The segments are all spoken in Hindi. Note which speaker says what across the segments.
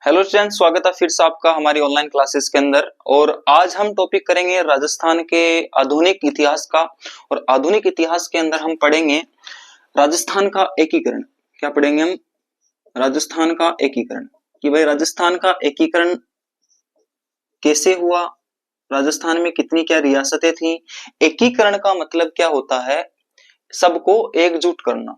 Speaker 1: हेलो स्टूडेंट, स्वागत है फिर से आपका हमारी ऑनलाइन क्लासेस के अंदर। और आज हम टॉपिक करेंगे राजस्थान के आधुनिक इतिहास का। और आधुनिक इतिहास के अंदर हम पढ़ेंगे राजस्थान का एकीकरण। क्या पढ़ेंगे हम? राजस्थान का एकीकरण। कि भाई राजस्थान का एकीकरण कैसे हुआ, राजस्थान में कितनी क्या रियासतें थी। एकीकरण का मतलब क्या होता है? सबको एकजुट करना,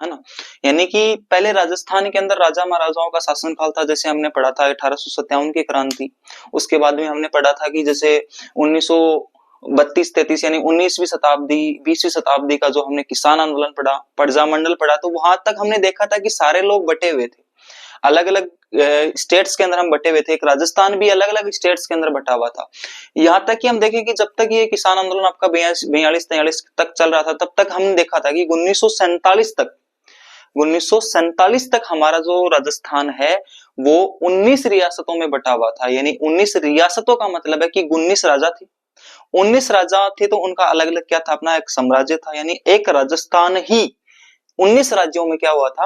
Speaker 1: है ना। यानी कि पहले राजस्थान के अंदर राजा महाराजाओं का शासन काल था, जैसे हमने पढ़ा था 1857 की क्रांति। उसके बाद में हमने पढ़ा था कि जैसे 1932-33 यानी 19वीं शताब्दी 20वीं शताब्दी का जो हमने किसान आंदोलन पढ़ा, प्रजा मंडल पढ़ा, तो वहां तक हमने देखा था कि सारे लोग बटे हुए थे, अलग अलग स्टेट्स के अंदर हम बटे हुए थे। एक राजस्थान भी अलग अलग स्टेट्स के अंदर बटा हुआ था। यहाँ तक कि हम देखें कि जब तक ये किसान आंदोलन आपका 42-43 तक चल रहा था, तब तक हमने देखा था कि 1947 तक हमारा जो राजस्थान है वो 19 रियासतों में बटा हुआ था। यानी 19 रियासतों का मतलब है कि 19 राजा थे। 19 राजा थे तो उनका अलग अलग क्या था, अपना एक साम्राज्य था। यानी एक राजस्थान ही 19 राज्यों में क्या हुआ था,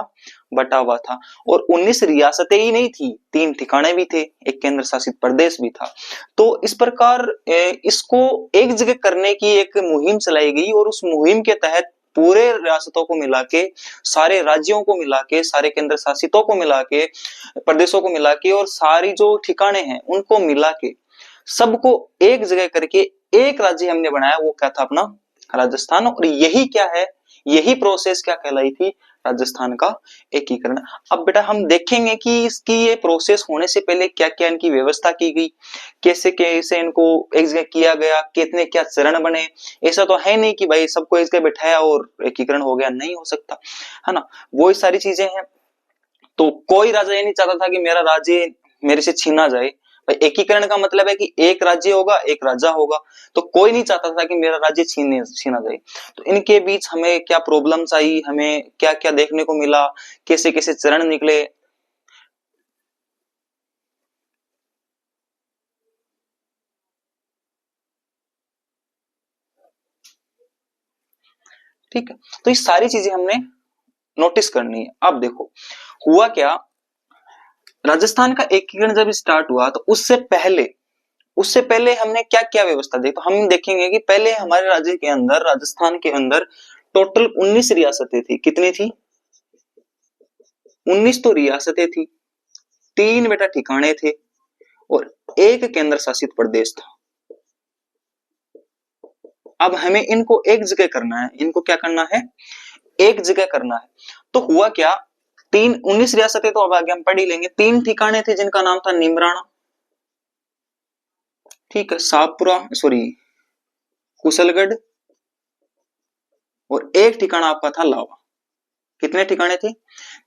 Speaker 1: बटा हुआ था। और 19 रियासतें ही नहीं थी, 3 ठिकाने भी थे, एक केंद्र शासित प्रदेश भी था। तो इस प्रकार इसको एक जगह करने की एक मुहिम चलाई गई। और उस मुहिम के तहत पूरे रियासतों को मिला के, सारे राज्यों को मिला के, सारे केंद्र शासितों को मिला के, प्रदेशों को मिला के, और सारी जो ठिकाने हैं उनको मिला के, सबको एक जगह करके एक राज्य हमने बनाया। वो क्या था, अपना राजस्थान। और यही क्या है, यही प्रोसेस क्या कहलाई थी, राजस्थान का एकीकरण। अब बेटा हम देखेंगे कि इसकी ये प्रोसेस होने से पहले क्या क्या इनकी व्यवस्था की गई, कैसे कैसे इनको एक जगह किया गया, कितने क्या चरण बने। ऐसा तो है नहीं कि भाई सबको एक जगह बैठाया और एकीकरण हो गया, नहीं हो सकता, है ना। वो सारी चीजें हैं। तो कोई राजा ये नहीं चाहता था कि मेरा राज्य मेरे से छीना जाए। भाई एकीकरण का मतलब है कि एक राज्य होगा, एक राजा होगा। तो कोई नहीं चाहता था कि मेरा राज्य छीना जाए। तो इनके बीच हमें क्या प्रॉब्लम्स आई, हमें क्या क्या देखने को मिला, कैसे कैसे चरण निकले। ठीक है, तो ये सारी चीजें हमने नोटिस करनी है। अब देखो हुआ क्या, राजस्थान का एकीकरण जब स्टार्ट हुआ तो उससे पहले हमने क्या क्या व्यवस्था दी। तो हम देखेंगे कि पहले हमारे राज्य के अंदर, राजस्थान के अंदर टोटल 19 रियासतें थी। कितनी थी? 19 तो रियासतें थी, 3 बेटा ठिकाने थे, और एक केंद्र शासित प्रदेश था। अब हमें इनको एक जगह करना है। इनको क्या करना है? एक जगह करना है। तो हुआ क्या, 19 रियासतें तो अब आगे हम पढ़ ही लेंगे। 3 ठिकाने थे जिनका नाम था निमराना, ठीक है, शाहपुरा, सॉरी कुशलगढ़, और एक ठिकाना आपका था लावा। कितने ठिकाने थे?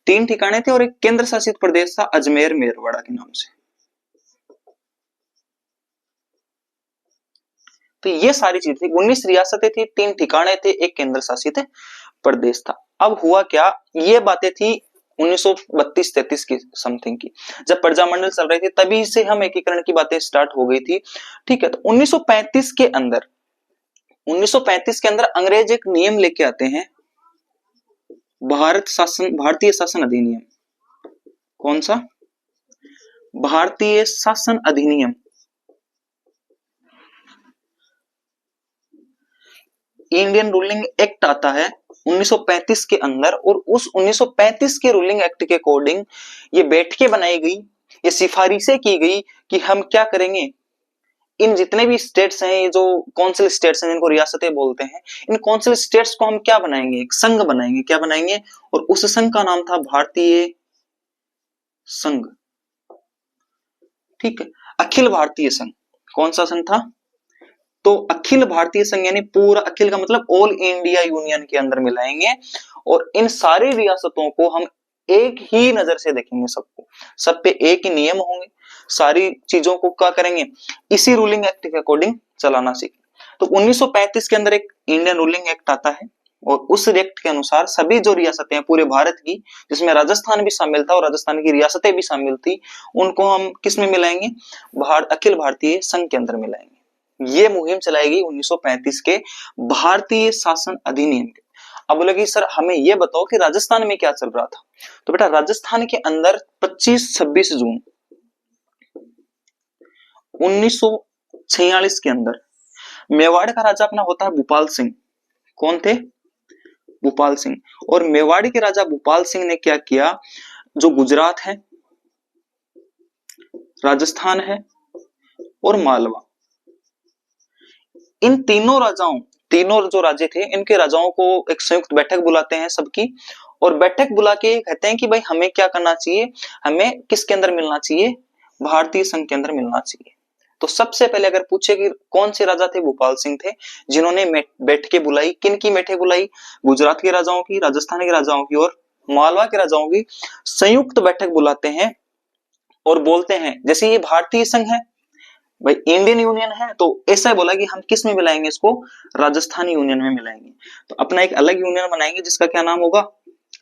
Speaker 1: 3 ठिकाने थे, और एक केंद्र शासित प्रदेश था अजमेर मेरवाड़ा के नाम से। तो ये सारी चीज थी। 19 रियासतें थी, 3 ठिकाने थे, एक केंद्र शासित प्रदेश था। अब हुआ क्या, ये बातें थी 1932-33 की समथिंग की, जब प्रजामंडल चल रही थी, तभी से हम एकीकरण की बातें स्टार्ट हो गई थी। ठीक है, तो 1935 के अंदर, 1935 के अंदर अंग्रेज एक नियम लेके आते हैं, भारतीय शासन अधिनियम। कौन सा? भारतीय शासन अधिनियम। इंडियन रूलिंग एक्ट आता है 1935 के अंदर। और उस 1935 के रूलिंग एक्ट के अकॉर्डिंग ये बैठकें बनाई गई, ये सिफारिशें की गई कि हम क्या करेंगे, इन जितने भी स्टेट्स हैं, ये जो काउंसिल स्टेट्स हैं जिनको रियासतें बोलते हैं, इन काउंसिल स्टेट्स को हम क्या बनाएंगे, एक संघ बनाएंगे। क्या बनाएंगे? और उस संघ का नाम था भारतीय संघ। ठीक है, अखिल भारतीय संघ। कौन सा संघ था? तो अखिल भारतीय संघ, यानी पूरा, अखिल का मतलब ऑल इंडिया यूनियन के अंदर मिलाएंगे। और इन सारी रियासतों को हम एक ही नजर से देखेंगे, सबको, सब पे एक ही नियम होंगे। सारी चीजों को क्या करेंगे, इसी रूलिंग एक्ट के अकॉर्डिंग चलाना सीखेंगे। तो 1935 के अंदर एक इंडियन रूलिंग एक्ट आता है, और उस एक्ट के अनुसार सभी जो रियासतें हैं पूरे भारत की, जिसमें राजस्थान भी शामिल था और राजस्थान की रियासतें भी शामिल थी, उनको हम किस में मिलाएंगे? अखिल भारतीय संघ के अंदर मिलाएंगे। ये मुहिम चलाई गई 1935 के भारतीय शासन अधिनियम के। अब बोले कि सर हमें ये बताओ कि राजस्थान में क्या चल रहा था। तो बेटा राजस्थान के अंदर 25-26 जून 1946 के अंदर मेवाड़ का राजा अपना होता है भूपाल सिंह। कौन थे? भूपाल सिंह। और मेवाड़ी के राजा भूपाल सिंह ने क्या किया, जो गुजरात है, राजस्थान है और मालवा, इन तीनों जो राजे थे, इनके राजाओं को एक संयुक्त बैठक बुलाते हैं सबकी, और बैठक बुला के कहते हैं कि भाई हमें क्या करना चाहिए, हमें किसके अंदर मिलना चाहिए, भारतीय संघ के अंदर मिलना चाहिए। तो सबसे पहले अगर पूछे कि कौन से राजा थे, भूपाल सिंह थे, जिन्होंने बैठकें बुलाई। किन की बैठक बुलाई? गुजरात के राजाओं की, राजस्थान के राजाओं की और मालवा के राजाओं की संयुक्त बैठक बुलाते हैं और बोलते हैं, जैसे ये भारतीय संघ है भाई, इंडियन यूनियन है, तो ऐसा बोला कि हम किस में मिलाएंगे इसको, राजस्थान यूनियन में मिलाएंगे। तो अपना एक अलग यूनियन बनाएंगे जिसका क्या नाम होगा,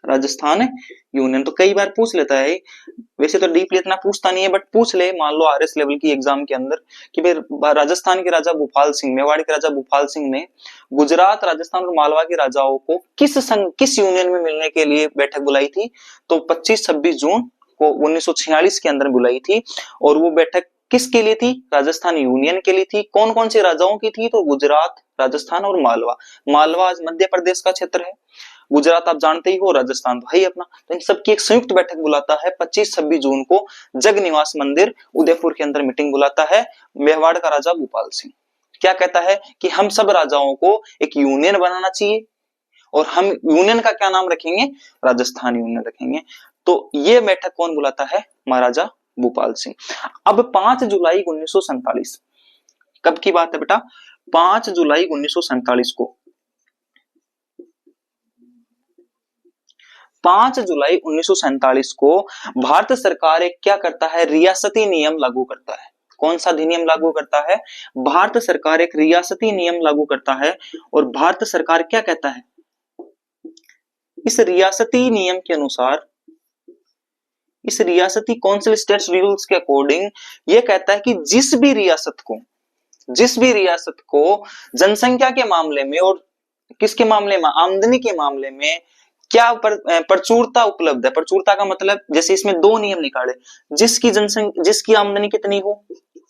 Speaker 1: राजस्थान यूनियन। तो कई बार पूछ लेता है, वैसे तो डीपली इतना पूछता नहीं है, बट पूछ ले मान लो आरएस लेवल की एग्जाम के अंदर कि भाई राजस्थान के राजा भूपाल सिंह, मेवाड़ के राजा भूपाल सिंह ने गुजरात, राजस्थान और मालवा के राजाओं को किस यूनियन में मिलने के लिए बैठक बुलाई थी, तो 25-26 जून को 1946 के अंदर बुलाई थी। और वो बैठक किसके लिए थी, राजस्थान यूनियन के लिए थी। कौन कौन से राजाओं की थी, तो गुजरात, राजस्थान और मालवा। मालवा आज मध्य प्रदेश का क्षेत्र है, गुजरात आप जानते ही हो, राजस्थान तो है ही अपना। तो इन सबकी एक संयुक्त बैठक बुलाता है 25-26 जून को जग निवास मंदिर उदयपुर के अंदर मीटिंग बुलाता है मेवाड़ का राजा भूपाल सिंह। क्या कहता है कि हम सब राजाओं को एक यूनियन बनाना चाहिए और हम यूनियन का क्या नाम रखेंगे, राजस्थान यूनियन रखेंगे। तो ये बैठक कौन बुलाता है, महाराजा भूपाल सिंह। अब 5 जुलाई 1947, कब की बात है बेटा, 5 जुलाई 1947 को, 5 जुलाई 1947 को भारत सरकार एक क्या करता है, रियासती नियम लागू करता है। कौन सा अधिनियम लागू करता है, भारत सरकार एक रियासती नियम लागू करता है। और भारत सरकार क्या कहता है, इस रियासती नियम के अनुसार, इस रियासती काउंसिल स्टेट्स रूल्स के अकॉर्डिंग यह कहता है कि जिस भी रियासत को जनसंख्या के मामले में और किसके मामले में, आमदनी के मामले में क्या प्रचुरता उपलब्ध है। प्रचुरता का मतलब, जैसे इसमें 2 नियम निकाले, जिसकी आमदनी कितनी हो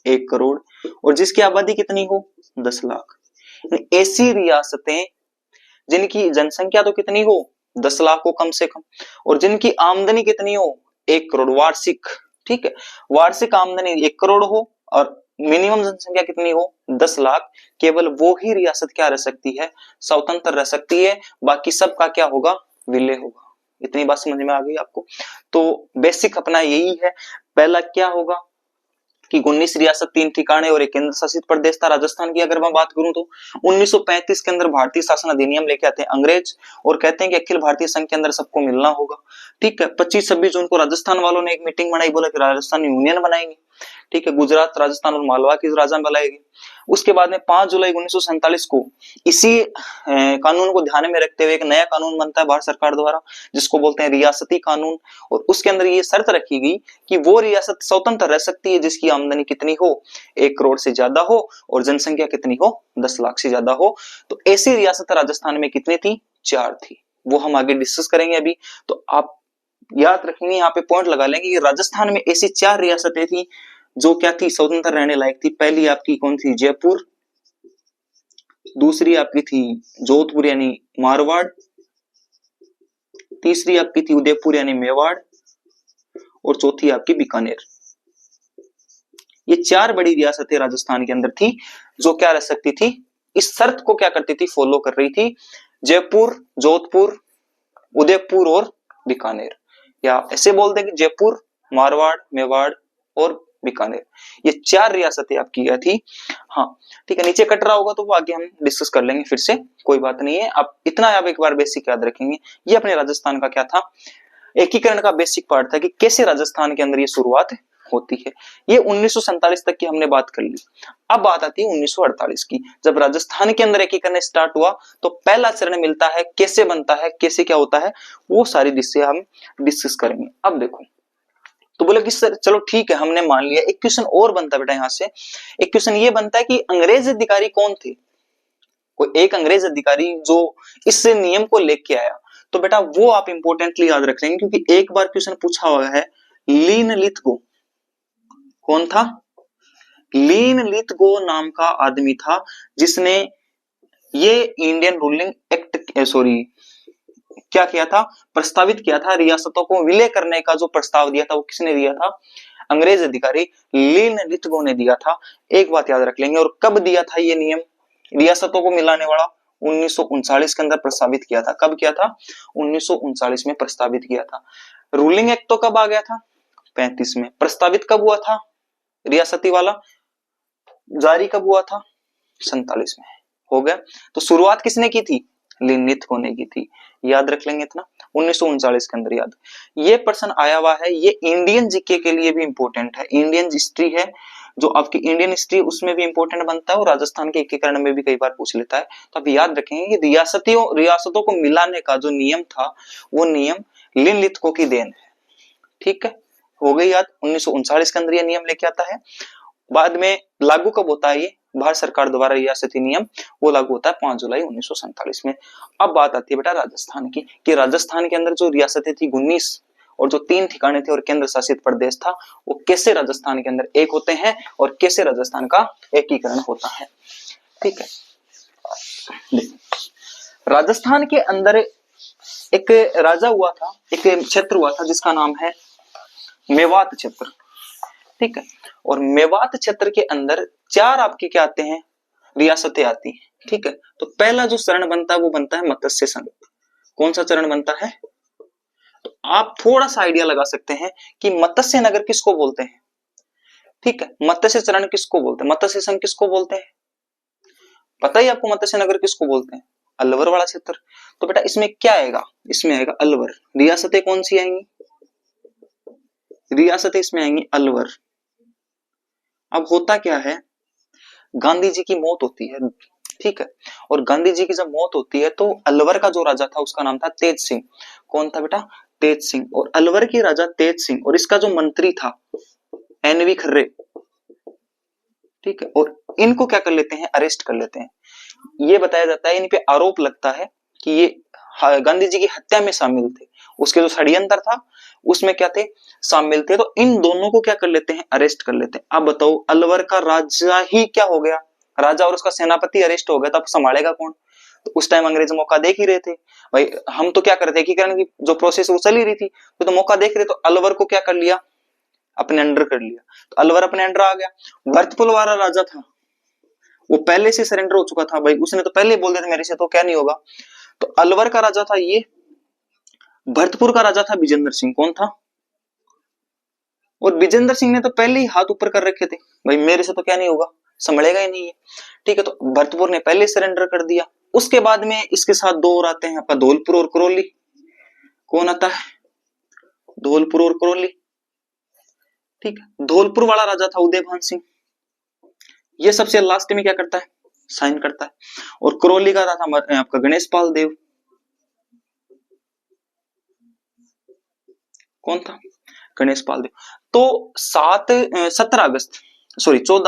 Speaker 1: 1 करोड़ और जिसकी आबादी कितनी हो 10 लाख। ऐसी रियासतें जिनकी जनसंख्या तो कितनी हो 10 लाख हो कम से कम, और जिनकी आमदनी कितनी हो 1 करोड़ वार्षिक, ठीक है, वार्षिक आमदनी 1 करोड़ हो और मिनिमम जनसंख्या कितनी हो 10 लाख, केवल वो ही रियासत क्या रह सकती है, स्वतंत्र रह सकती है। बाकी सबका क्या होगा, विलय होगा। इतनी बात समझ में आ गई आपको। तो बेसिक अपना यही है। पहला क्या होगा कि 19 रियासत, 3 ठिकाने और एक केंद्र शासित प्रदेश था। राजस्थान की अगर मैं बात करूं तो 1935 के अंदर भारतीय शासन अधिनियम लेके आते हैं अंग्रेज और कहते हैं कि अखिल भारतीय संघ के अंदर सबको मिलना होगा। ठीक है, 25-26 जून को राजस्थान वालों ने एक मीटिंग बनाई, बोला कि राजस्थान यूनियन बनाएंगे। ठीक है, गुजरात, राजस्थान और मालवा की राजा बनाएंगे। उसके बाद में 5 जुलाई 1947 को इसी कानून को ध्यान में रखते हुए एक नया कानून बनता है भारत सरकार द्वारा, जिसको बोलते हैं रियासती कानून। और उसके अंदर ये शर्त रखी गई कि वो रियासत स्वतंत्र रह सकती है जिसकी आमदनी कितनी हो 1 करोड़ से ज्यादा हो और जनसंख्या कितनी हो 10 लाख से ज्यादा हो। तो ऐसी रियासत राजस्थान में कितनी थी, 4 थी। वो हम आगे डिस्कस करेंगे अभी। तो आप याद रखेंगे, यहाँ पे पॉइंट लगा लेंगे कि राजस्थान में ऐसी 4 रियासतें थी जो क्या थी, स्वतंत्र रहने लायक थी। पहली आपकी कौन थी, जयपुर। दूसरी आपकी थी जोधपुर यानी मारवाड़। तीसरी आपकी थी उदयपुर यानी मेवाड़ और चौथी आपकी बीकानेर। ये 4 बड़ी रियासतें राजस्थान के अंदर थी जो क्या रह सकती थी, इस शर्त को क्या करती थी, फॉलो कर रही थी। जयपुर, जोधपुर, उदयपुर और बीकानेर, या ऐसे बोलते हैं कि जयपुर, मारवाड़, मेवाड़ और बीकानेर, ये 4 रियासतें आपकी क्या थी। हाँ ठीक है, नीचे कट रहा होगा तो वो आगे हम डिस्कस कर लेंगे फिर से, कोई बात नहीं है। आप इतना आप एक बार बेसिक याद रखेंगे। ये अपने राजस्थान का क्या था, एकीकरण का बेसिक पार्ट था कि कैसे राजस्थान के अंदर ये शुरुआत होती है। ये 1947 तक की हमने बात कर ली। अब बात आती है 1948 की, जब राजस्थान के अंदर एकीकरण स्टार्ट हुआ तो पहला चरण मिलता है, कैसे बनता है, कैसे क्या होता है, वो सारी डिस्से हम डिस्कस करेंगे। अब देखो, तो बोले कि सर चलो ठीक है हमने मान लिया। एक क्वेश्चन और बनता है बेटा यहाँ से, एक क्वेश्चन ये बनता है कि अंग्रेज अधिकारी कौन थे, कोई एक अंग्रेज अधिकारी जो इस नियम को लेके आया। तो बेटा वो आप इंपॉर्टेंटली याद रख लेंगे क्योंकि एक बार क्वेश्चन पूछा हुआ है। लीन लिथगो कौन था, लीन लिथगो नाम का आदमी था जिसने ये इंडियन रूलिंग एक्ट क्या किया था, प्रस्तावित किया था, रियासतों को विलय करने का जो प्रस्ताव दिया था वो किसने दिया था, अंग्रेज अधिकारी लीन लिथगो ने दिया था। एक बात याद रख लेंगे, और कब दिया था ये नियम रियासतों को मिलाने वाला, 1939 के अंदर प्रस्तावित किया था। कब किया था, 1939 में प्रस्तावित किया था। रूलिंग एक्ट तो कब आ गया था, 35 में। प्रस्तावित कब हुआ था रियासती वाला, जारी कब हुआ था, 47 में। हो गया। तो शुरुआत किसने की थी, लीन लिथगो ने की थी। याद रख लेंगे इतना, 1939 के अंदर याद। ये प्रश्न आया हुआ है, ये इंडियन जीके के लिए भी इंपॉर्टेंट है, इंडियन हिस्ट्री है जो आपकी इंडियन हिस्ट्री उसमें भी इंपॉर्टेंट बनता है, और राजस्थान के एकीकरण में भी कई बार पूछ लेता है। तो आप याद रखेंगे कि रियासतों को मिलाने का जो नियम था वो नियम लीन लिथगो की देन है। ठीक है, हो गई याद। 1939 के अंदर ये नियम लेके आता है। बाद में लागू कब होता है, ये भारत सरकार द्वारा रियासती नियम वो लागू होता है 5 जुलाई 1947 में। अब बात आती है बेटा राजस्थान की, कि राजस्थान के अंदर जो रियासतें थी 19 और जो 3 ठिकाने थे और केंद्र शासित प्रदेश था, वो कैसे राजस्थान के अंदर एक होते हैं और कैसे राजस्थान का एकीकरण होता है। ठीक है, राजस्थान के अंदर एक राजा हुआ था, एक क्षेत्र हुआ था जिसका नाम है मेवात क्षेत्र। ठीक है, और मेवात क्षेत्र के अंदर 4 आपके क्या आते हैं, रियासतें आती हैं। ठीक है, तो पहला जो चरण बनता है वो बनता है मत्स्य संघ। कौन सा चरण बनता है, तो आप थोड़ा सा आइडिया लगा सकते हैं कि मत्स्य नगर किसको बोलते हैं। ठीक है, मत्स्य चरण किसको बोलते हैं, मत्स्य संघ किसको बोलते हैं, पता ही आपको मत्स्य नगर किसको बोलते हैं, अलवर वाला क्षेत्र। तो बेटा इसमें क्या आएगा, इसमें आएगा अलवर। रियासतें कौन सी आएंगी, रियासतें इसमें आएंगी अलवर। अब होता क्या है, गांधी जी की मौत होती है। ठीक है, और गांधी जी की जब मौत होती है तो अलवर का जो राजा था उसका नाम था तेज सिंह। कौन था बेटा, तेज सिंह। और अलवर के राजा तेज सिंह और इसका जो मंत्री था एनवी खर्रे। ठीक है, और इनको क्या कर लेते हैं, अरेस्ट कर लेते हैं। ये बताया जाता है, इन पे आरोप लगता है कि ये गांधी जी की हत्या में शामिल थे, उसके जो षड्यंत्र था उसमें क्या थे, शामिल थे। तो इन दोनों को क्या कर लेते हैं, अरेस्ट कर लेते हैं। अब बताओ, अलवर का राजा ही क्या हो गया, राजा और उसका सेनापति अरेस्ट हो गया, तब संभालेगा कौन। तो उस टाइम अंग्रेज मौका देख ही रहे थे भाई, हम तो क्या करते एकीकरण की जो प्रोसेस वो चल ही रही थी, तो मौका देख रहे, तो अलवर को क्या कर लिया, अपने अंडर कर लिया। तो अलवर अपने अंडर आ गया। भरतपुर वाला राजा था वो पहले से सरेंडर हो चुका था भाई, उसने तो पहले बोल दिया था मेरे से तो क्या नहीं होगा। तो अलवर का राजा था ये, भरतपुर का राजा था विजेंद्र सिंह। कौन था, और विजेंद्र सिंह ने तो पहले ही हाथ ऊपर कर रखे थे भाई, मेरे से तो क्या नहीं होगा, संभलेगा ही नहीं है। ठीक है, तो भरतपुर ने पहले सरेंडर कर दिया। उसके बाद में इसके साथ 2 और आते हैं आपका, धौलपुर और करौली। कौन आता है, धौलपुर और करौली। ठीक है, धौलपुर वाला राजा था उदयभान सिंह, ये सबसे लास्ट में क्या करता है, साइन करता है। और करौली का राजा आपका गणेश पाल देव। कौन था, गणेश पाल देव। तो 14 अगस्त 1947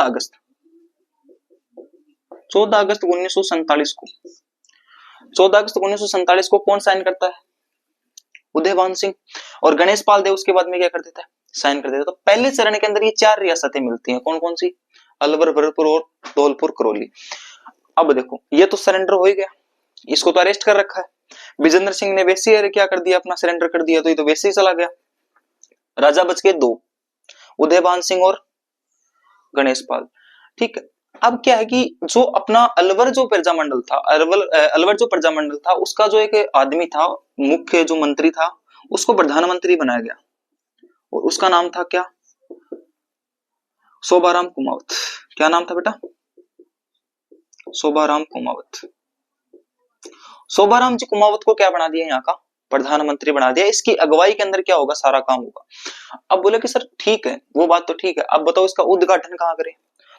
Speaker 1: को 14 अगस्त 1947 को कौन साइन करता है, उदयभान सिंह। और गणेश पाल देव उसके बाद में क्या कर देता है, साइन कर देता है। तो पहले चरण के अंदर ये 4 रियासतें मिलती हैं, कौन कौन सी, अलवर, भरतपुर और धौलपुर, करौली। अब देखो ये तो सरेंडर हो ही गया, इसको तो अरेस्ट कर रखा है। विजेंद्र सिंह ने वैसे ही क्या कर दिया, अपना सरेंडर कर दिया, तो ये तो वैसे ही चला गया। राजा बच गए 2, उदयभान सिंह और गणेश पाल। ठीक है, अब क्या है कि जो अपना अलवर जो प्रजामंडल था, अलवर जो प्रजामंडल था उसका जो एक आदमी था, मुख्य जो मंत्री था, उसको प्रधानमंत्री बनाया गया, और उसका नाम था क्या, शोभाराम कुमावत। क्या नाम था बेटा, शोभाराम कुमावत। शोभाराम जी कुमावत को क्या बना दिया, यहाँ का प्रधानमंत्री बना दिया। इसकी अगुवाई के अंदर क्या होगा, सारा काम होगा। अब बोले कि सर ठीक है, वो बात तो ठीक है, अब बताओ इसका उद्घाटन कहाँ करें।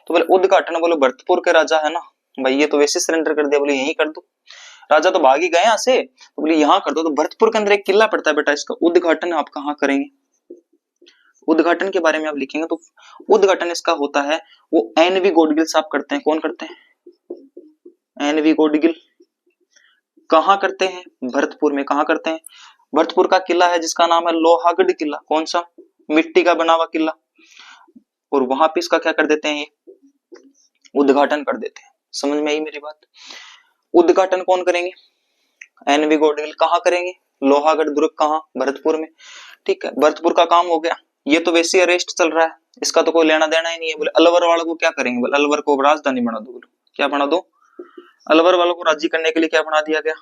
Speaker 1: तो बोले उद्घाटन, बोले भरतपुर के राजा है ना भाई, ये तो वैसे सरेंडर कर दिया, बोले यहीं कर दो, राजा तो भाग ही गए यहाँ से, तो बोले यहाँ कर दो। तो भरतपुर के अंदर एक किला पड़ता है बेटा, इसका उद्घाटन आप कहाँ करेंगे, उद्घाटन के बारे में आप लिखेंगे। तो उद्घाटन इसका होता है वो एनवी गोडगिल साहब करते हैं। कौन करते हैं, एनवी गोडगिल। कहाँ करते हैं, भरतपुर में। कहाँ करते हैं, भरतपुर का किला है जिसका नाम है लोहागढ़ किला। कौन सा, मिट्टी का बना हुआ किला। और वहां पे इसका क्या कर देते हैं, ये उद्घाटन कर देते हैं। समझ में आई मेरी बात? उद्घाटन कौन करेंगे? एनवी गॉडगिल। कहाँ करेंगे? लोहागढ़ दुर्ग। कहाँ? भरतपुर में। ठीक है, भरतपुर का काम हो गया। ये तो वैसे ही अरेस्ट चल रहा है, इसका तो कोई लेना देना ही नहीं है। बोले अलवर वालों को क्या करेंगे? बोले अलवर को राजधानी बना दो। बोलो क्या बना दो? अलवर वालों को राजी करने के लिए क्या बना दिया गया?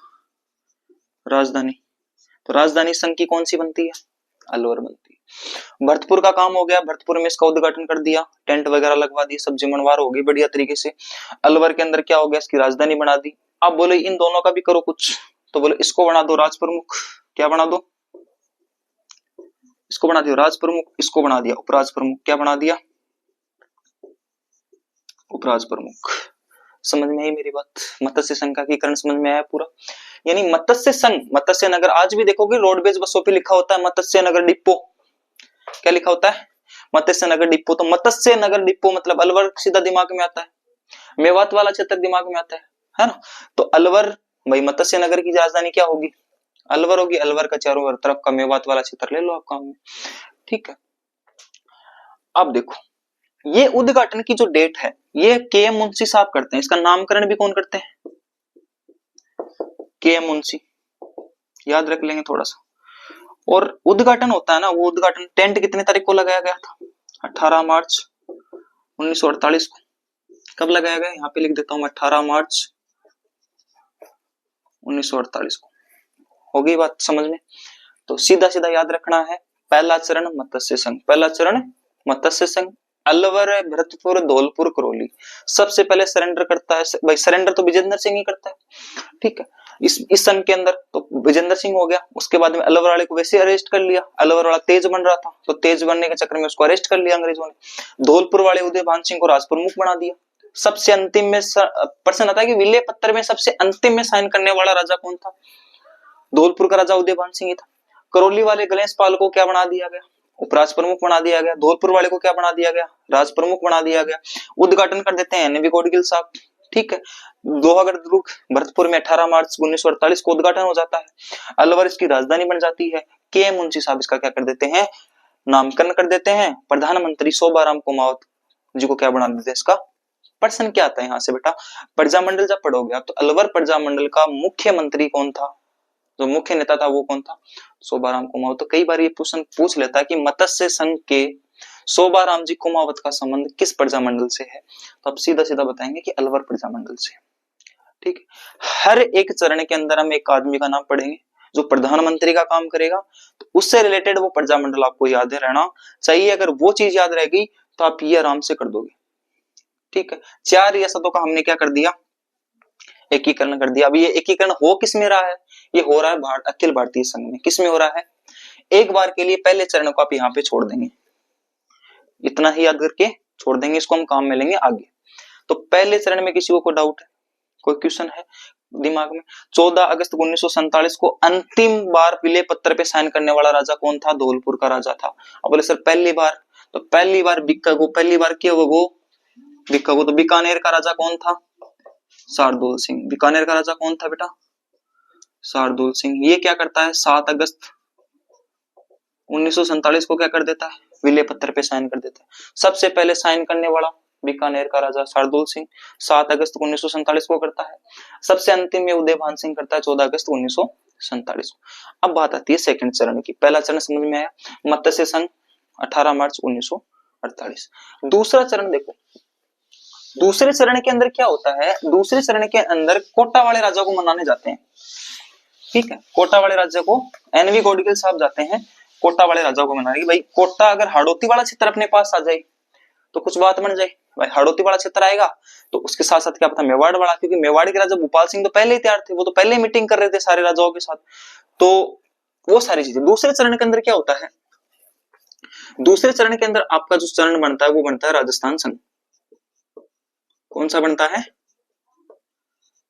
Speaker 1: राजधानी। तो राजधानी संघ की कौन सी बनती है? अलवर बनती है। भरतपुर का काम हो गया, भरतपुर में इसका उद्घाटन कर दिया, टेंट वगैरह लगवा दिए, सब्जी मनवार होगी बढ़िया तरीके से। अलवर के अंदर क्या हो गया? इसकी राजधानी बना दी। अब बोले इन दोनों का भी करो कुछ, तो बोले इसको बना दो राज प्रमुख। क्या बना दो? इसको बना दिया राज प्रमुख, इसको बना दिया उपराज प्रमुख। क्या बना दिया? उपराज प्रमुख। समझ में आई मेरी बात? मत्स्य संघ का एकीकरण समझ में आया पूरा? यानी मत्स्य संघ, मत्स्य नगर, आज भी देखोगे रोडवेज बसों पे लिखा होता है मत्स्य नगर डिपो। क्या लिखा होता है? मत्स्य नगर डिपो। तो मत्स्य नगर डिपो मतलब अलवर सीधा दिमाग में आता है, मेवात वाला क्षेत्र दिमाग में आता है ना? तो अलवर, भाई मत्स्य नगर की राजधानी क्या होगी? अलवर होगी। अलवर का चारों तरफ का मेवात वाला क्षेत्र ले लो आप काम में। ठीक है, अब देखो ये उद्घाटन की जो डेट है ये के एम मुंशी साहब करते हैं। इसका नामकरण भी कौन करते हैं? के एम मुंशी। याद रख लेंगे थोड़ा सा। और उद्घाटन होता है ना, वो उद्घाटन टेंट कितने तारीख को लगाया गया था? 18 मार्च 1948 को। कब लगाया गया? यहाँ पे लिख देता हूं मैं, 18 मार्च 1948 को। होगी बात समझ में? तो सीधा सीधा याद रखना है, पहला चरण मत्स्य संघ। पहला चरण मत्स्य संघ। अलवर, भरतपुर, धौलपुर, करौली सबसे पहले सरेंडर करता है। भाई सरेंडर तो विजेंद्र सिंह ही करता है। ठीक है, इस संघ के अंदर तो विजेंद्र सिंह हो गया। उसके बाद में अलवर वाले को वैसे अरेस्ट कर लिया। अलवर वाला तेज बन रहा था, तो तेज बनने के चक्कर में उसको अरेस्ट कर लिया अंग्रेजों ने। धौलपुर वाले उदयभान सिंह को राज प्रमुख बना दिया। सबसे अंतिम में प्रश्न आता है कि विले पत्र में सबसे अंतिम में साइन करने वाला राजा कौन था? धौलपुर का राजा उदयभान सिंह ही था। करौली वाले गणेश पाल को क्या बना दिया गया? उपराज प्रमुख बना दिया गया। धौलपुर वाले को क्या बना दिया गया? राज प्रमुख बना दिया गया। उद्घाटन कर देते हैं एनवी गॉडगिल साहब। ठीक है, लोहागढ़ दुर्ग भरतपुर में 18 मार्च 1948 को उद्घाटन हो जाता है। अलवर इसकी राजधानी बन जाती है। के एम मुंशी साहब इसका क्या कर देते हैं? नामकरण कर देते हैं। प्रधानमंत्री शोभाराम कुमावत जी को क्या बना देते हैं? इसका प्रश्न क्या आता है यहाँ से बेटा? प्रजामंडल जब पढ़ोगे आप, तो अलवर प्रजामंडल का मुख्यमंत्री कौन था? जो मुख्य नेता था वो कौन था? शोभाराम कुमावत। तो कई बार ये प्रश्न पूछ लेता है कि मत्स्य संघ के शोभाराम जी कुमावत का संबंध किस प्रजामंडल से है? तो आप सीधा सीधा बताएंगे कि अलवर प्रजामंडल से। ठीक है, हर एक चरण के अंदर हम एक आदमी का नाम पढ़ेंगे जो प्रधानमंत्री का काम करेगा, तो उससे रिलेटेड वो प्रजामंडल आपको याद रहना चाहिए। अगर वो चीज याद रह गई तो आप ये आराम से कर दोगे। ठीक है, 4 रियासतों का हमने क्या कर दिया? एकीकरण कर दिया। अभी ये एकीकरण हो किस में रहा है? ये हो रहा है अखिल भारतीय संघ में। किस में हो रहा है? एक बार के लिए पहले चरण को आप यहाँ पे छोड़ देंगे, इतना ही याद करके छोड़ देंगे, इसको हम काम में लेंगे आगे। तो पहले चरण में किसी को कोई डाउट है, कोई क्वेश्चन है दिमाग में? 14 अगस्त 1947 को अंतिम बार विले पत्र पे साइन करने वाला राजा कौन था? धौलपुर का राजा था। अब बोले सर पहली बार, तो पहली बार बिक्का को, पहली बार क्या वो बिक्का को, तो बीकानेर का राजा कौन था? शार्दुल सिंह। बीकानेर का राजा कौन था बेटा? शार्दुल सिंह। ये क्या करता है? 7 अगस्त 1947 को क्या कर देता है? विले पत्र पे साइन कर देता है। सबसे पहले साइन करने वाला बीकानेर का राजा शार्दुल सिंह 7 अगस्त 1947 को करता है। सबसे अंतिम में उदयभान सिंह करता है 14 अगस्त 1947 को। अब बात आती है सेकंड चरण की। पहला चरण समझ में आया, मत्स्य संघ 18 मार्च 1948। दूसरा चरण देखो, दूसरे चरण के अंदर क्या होता है? दूसरे चरण के अंदर कोटा वाले राजा को मनाने जाते हैं। ठीक है, कोटा वाले राजा को एनवी गॉडगिल साहब जाते हैं कोटा वाले राजा को मनाने। भाई कोटा अगर हाड़ौती वाला क्षेत्र अपने पास आ जाए तो कुछ बात बन जाए। भाई हाड़ौती वाला क्षेत्र आएगा तो उसके साथ साथ क्या पता मेवाड़ वाला, क्योंकि मेवाड़ के राजा भोपाल सिंह तो पहले ही तैयार थे, वो तो पहले मीटिंग कर रहे थे सारे राजाओं के साथ। तो वो सारी चीजें दूसरे चरण के अंदर क्या होता है? दूसरे चरण के अंदर आपका जो चरण बनता है वो बनता है राजस्थान संघ। कौन सा बनता है?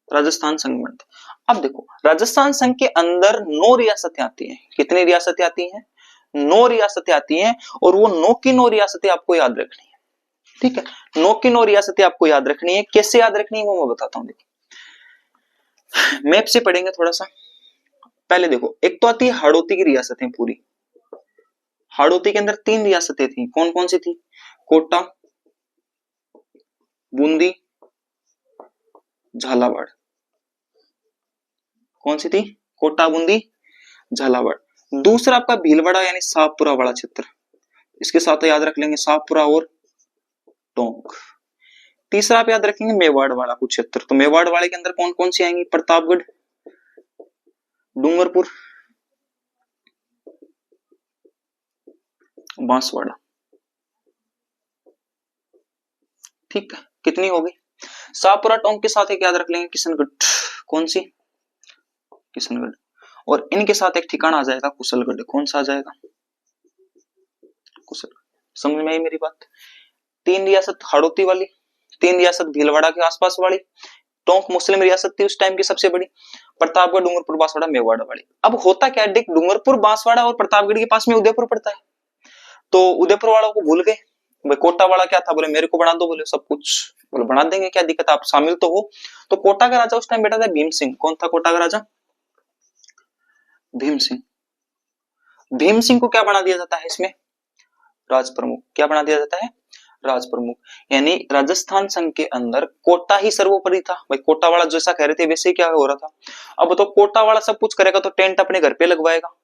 Speaker 1: राजस्थान संघ बनता है। अब देखो राजस्थान संघ के अंदर 9 रियासतें आती हैं। कितनी रियासतें आती हैं? 9 रियासतें आती हैं, और वो 9 की 9 रियासतें आपको याद रखनी है। ठीक है, 9 की 9 रियासतें आपको याद रखनी है। कैसे याद रखनी है वो मैं बताता हूं। देखिए मैप से पढ़ेंगे थोड़ा सा। पहले देखो, एक तो आती है हाड़ौती की रियासतें पूरी। हाड़ौती के अंदर 3 रियासतें थी। कौन कौन सी थी? कोटा, बूंदी झालावाड़। कौन सी थी? कोटा, बूंदी, झालावाड़। दूसरा आपका भीलवाड़ा यानी शाहपुरा वाला क्षेत्र, इसके साथ याद रख लेंगे शाहपुरा और टोंक। तीसरा आप याद रखेंगे मेवाड़ वाला कुछ क्षेत्र। तो मेवाड़ वाले के अंदर कौन कौन सी आएंगी? प्रतापगढ़, डूंगरपुर, बांसवाड़ा। ठीक है, कितनी होगी? शाहपुरा टोंक के साथ एक याद रख लेंगे किशनगढ़। कौन सी? किशनगढ़। और इनके साथ एक ठिकाना आ जाएगा कुशलगढ़। कौन सा आ जाएगा? कुशलगढ़। समझ में आई मेरी बात? 3 रियासत हाड़ौती वाली, 3 रियासत भीलवाड़ा के आसपास वाली, टोंक मुस्लिम रियासत थी उस टाइम की सबसे बड़ी, प्रतापगढ़, डूंगरपुर, बांसवाड़ा, मेवाड़ वाली। अब होता क्या है, डूंगरपुर, बांसवाड़ा और प्रतापगढ़ के पास में उदयपुर पड़ता है। तो उदयपुर वालों को भूल गए, भाई कोटा वाला क्या था? बोले मेरे को बना दो। बोले सब कुछ, बोले बना देंगे, क्या दिक्कत, आप शामिल तो हो। तो कोटा का राजा उस टाइम बैठा था भीम सिंह। कौन था कोटा का राजा? भीम सिंह। भीम सिंह को क्या बना दिया जाता है इसमें? राज प्रमुख। क्या बना दिया जाता है? राज प्रमुख। यानी राजस्थान संघ के अंदर कोटा ही सर्वोपरि था। भाई कोटा वाला जैसा कह रहे थे वैसे ही क्या हो रहा था। अब तो कोटा वाला सब कुछ करेगा तो टेंट अपने घर पे लगवाएगा,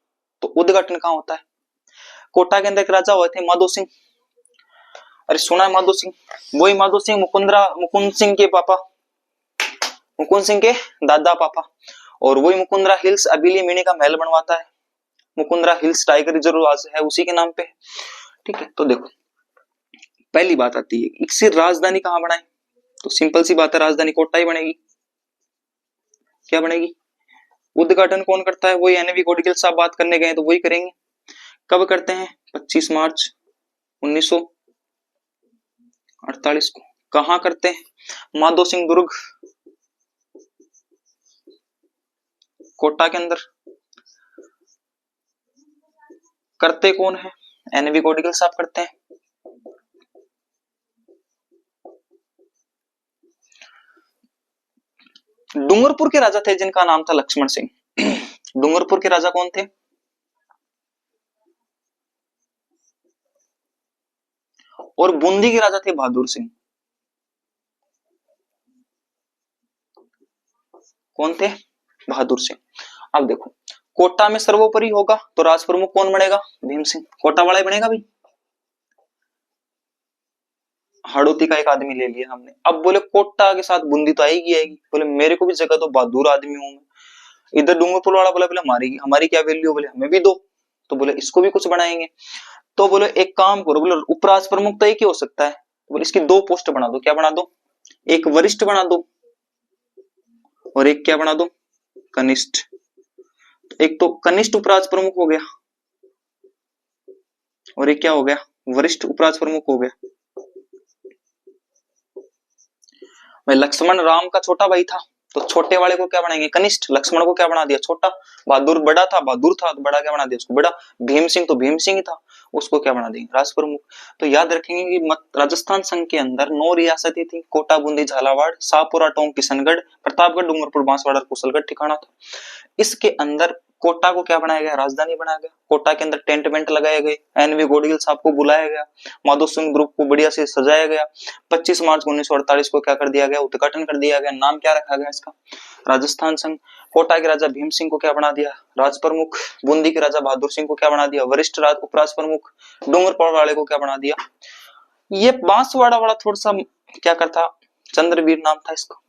Speaker 1: तो उद्घाटन कहाँ होता है? कोटा के अंदर एक राजा हुए थे माधो सिंह। अरे सुना है माधो सिंह? वही माधो सिंह मुकुंद सिंह के पापा, मुकुंद सिंह के दादा पापा। और वही मुकुंदरा हिल्स अबिली मीणी का महल बनवाता है। मुकुंदरा हिल्स टाइगर रिजर्व आज है उसी के नाम पे। ठीक है, तो देखो पहली बात आती है इसकी राजधानी कहां बनाए? तो सिंपल सी बात है, राजधानी कोटा ही बनेगी। क्या बनेगी? उद्घाटन कौन करता है? वही एनवी गोडगिल साहब बात करने गए तो वही करेंगे। कब करते हैं? 25 मार्च 1948 को। कहां करते हैं? माधो सिंह दुर्ग, कोटा के अंदर। करते कौन है? एनवी गोडगिल साहब करते हैं। डूंगरपुर के राजा थे जिनका नाम था लक्ष्मण सिंह। डूंगरपुर के राजा कौन थे? और बूंदी के राजा थे बहादुर सिंह। कौन थे? बहादुर सिंह। अब देखो कोटा में सर्वोपरि होगा तो राज प्रमुख कौन बनेगा? भीम सिंह। कोटा वाला ही बनेगा भाई। हाड़ौती का एक आदमी ले लिया हमने। अब बोले कोटा के साथ बूंदी तो आएगी आएगी। बोले मेरे को भी जगह तो, बहादुर आदमी हूं मैं। इधर डूंगरपुर वाला बोला, बोले हमारी हमारी क्या वैल्यू? बोले हमें भी दो। तो बोले इसको भी कुछ बनाएंगे। तो बोले एक काम करो, बोले उपराज प्रमुख तो एक ही हो सकता है। बोले इसकी 2 पोस्ट बना दो। क्या बना दो? एक वरिष्ठ बना दो और एक क्या बना दो? कनिष्ठ। एक तो कनिष्ठ उपराज प्रमुख हो गया और एक क्या हो गया? वरिष्ठ उपराज प्रमुख हो गया। भाई लक्ष्मण राम का छोटा भाई था तो छोटे वाले को क्या बनाएंगे? कनिष्ठ। लक्ष्मण को क्या बना दिया? छोटा। बहादुर बड़ा था, बहादुर था तो बड़ा क्या बना दिया उसको? बड़ा। भीम सिंह तो भीम सिंह ही था, उसको क्या बना देंगे? राज प्रमुख। तो याद रखेंगे कि राजस्थान संघ के अंदर 9 रियासतें थी। कोटा, बूंदी, झालावाड़, शाहपुरा, टोंक, किशनगढ़, प्रतापगढ़, डूंगरपुर, बांसवाड़ा, कुशलगढ़ ठिकाना था। इसके अंदर कोटा को क्या बनाया गया? राजधानी बनाया गया। कोटा के अंदर टेंट वेंट लगाए गए, एनवी गोडगिल साहब को बुलाया गया, माधो सिंह ग्रुप को बढ़िया से सजाया गया। 25 मार्च 1948 को क्या कर दिया गया? उद्घाटन कर दिया गया। नाम क्या रखा गया इसका? राजस्थान संघ। कोटा के राजा भीम सिंह को क्या बना दिया? राज प्रमुख। बूंदी के राजा बहादुर सिंह को क्या बना दिया? वरिष्ठ उपराज प्रमुख। डूंगरपुर वाले को क्या बना दिया? ये बांसवाड़ा वाला थोड़ा सा क्या करता? चंद्रवीर नाम था इसका।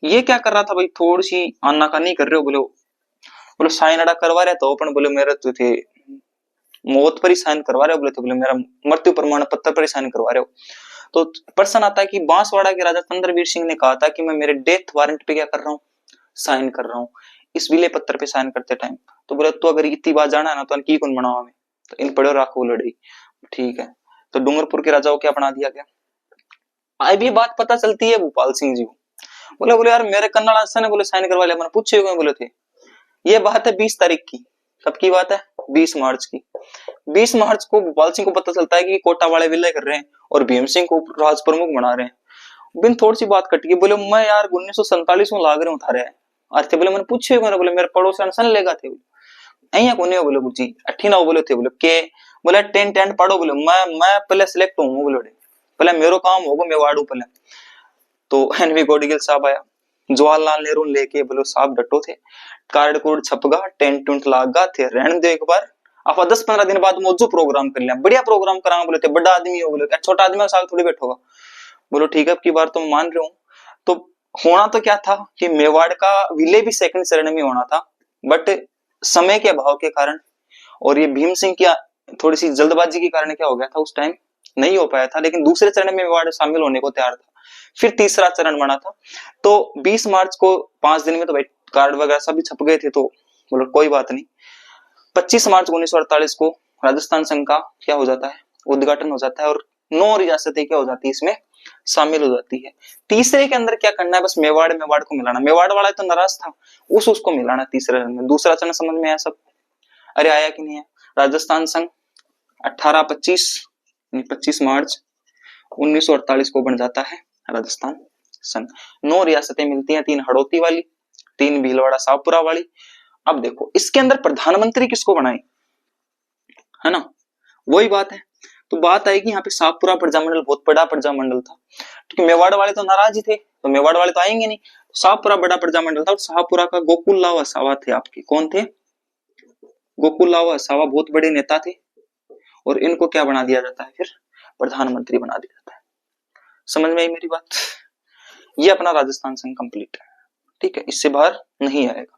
Speaker 1: ये क्या कर रहा था भाई? थोड़ी सी आनाकानी कर रहे हो। बोले साइन अड़ा करवा रहे तो अपन बोले मेरे तो थे मौत पर ही साइन करवा रहे हो। बोले मेरा मृत्यु प्रमाण पत्र पर ही साइन करवा रहे हो। तो प्रश्न आता है कि बांसवाड़ा के राजा चंद्रवीर सिंह ने कहा था कि मैं मेरे डेथ वारंट पे क्या कर रहा हूँ? साइन कर रहा हूँ, इस विले पत्र पे साइन करते टाइम। तो बोले तो अगर इतनी बात जाना है ना तो की कौन बनावा में, तो इन पढ़ो राखो लड़ी। ठीक है, तो डूंगरपुर के राजा को क्या बना दिया गया? आई भी बात पता चलती है भोपाल सिंह जी को। बोले यार मेरे कन्नड़ आसन ने बोले साइन करवा लिया। मैंने पूछे बोले थे। ये बात है 20 तारीख की। कब की बात है? 20 मार्च की। 20 मार्च को भोपाल सिंह को पता चलता है कि कोटा वाले विलय कर रहे हैं और भीम सिंह को राज प्रमुख बना रहे हैं। बिन थोड़ी सी बात कट गई। बोले मैं यार 1947 में लाग रहे हूँ थारे अर्थे। बोले मैंने पूछे बोले मेरे पड़ोसन सन लेगा थे। अहिया कोने बोले जी अठी ना बोले थे। बोले के? बोले 10 पढ़ो। बोले मैं पहले सिलेक्ट हूँ। बोले पहले मेरो काम होगा, मैं वाड़ू पहले। तो एनवी गोडगिल साहब आया, जवाहरलाल नेहरू लेके बोलो साहब डटो थे, कार्ड कोड छपगा, टेंट टूंट लागा थे, रहने दो एक बार, आप 10-15 दिन बाद मौजू प्रोग्राम कर लिया, बढ़िया प्रोग्राम करा बोले थे, बड़ा आदमी हो बोले, छोटा आदमी साल थोड़ी बैठोगा, बोलो ठीक है अब की बार तो मान रहे हूँ। तो होना तो क्या था कि मेवाड़ का विलय भी सेकंड चरण में होना था, बट समय के अभाव के कारण और ये भीम सिंह की थोड़ी सी जल्दबाजी के कारण क्या हो गया था, उस टाइम नहीं हो पाया था, लेकिन दूसरे चरण में मेवाड़ शामिल होने को तैयार था। फिर तीसरा चरण बना था, तो 20 मार्च को 5 दिन में तो भाई कार्ड वगैरह सभी छप गए थे, तो बोलो कोई बात नहीं। 25 मार्च 1948 को राजस्थान संघ का क्या हो जाता है, उद्घाटन हो जाता है और 9 रियासतें क्या हो जाती है इसमें शामिल हो जाती है। तीसरे के अंदर क्या करना है, बस मेवाड़ को मिलाना, मेवाड़ वाला तो नाराज था, उसको मिलाना तीसरे चरण में। दूसरा चरण समझ में आया सब? अरे आया कि नहीं है? राजस्थान संघ 25 मार्च 1948 को बन जाता है राजस्थान संघ। 9 रियासतें मिलती हैं, 3 हड़ौती वाली, 3 भीलवाड़ा शाहपुरा वाली। अब देखो इसके अंदर प्रधानमंत्री किसको बनाए, है ना, वही बात है। तो बात आएगी यहाँ पे शाहपुरा प्रजामंडल बहुत बड़ा प्रजामंडल था, क्योंकि मेवाड़ वाले तो नाराज ही थे, तो मेवाड़ वाले तो आएंगे नहीं, शाहपुरा बड़ा प्रजामंडल था। और शाहपुरा का गोकुलराव वसावा थे आपके, कौन थे? गोकुलराव वसावा बहुत बड़े नेता थे, और इनको क्या बना दिया जाता है फिर? प्रधानमंत्री बना दिया जाता है। समझ में आई मेरी बात? ये अपना राजस्थान संघ कंप्लीट है, ठीक है, इससे बाहर नहीं आएगा।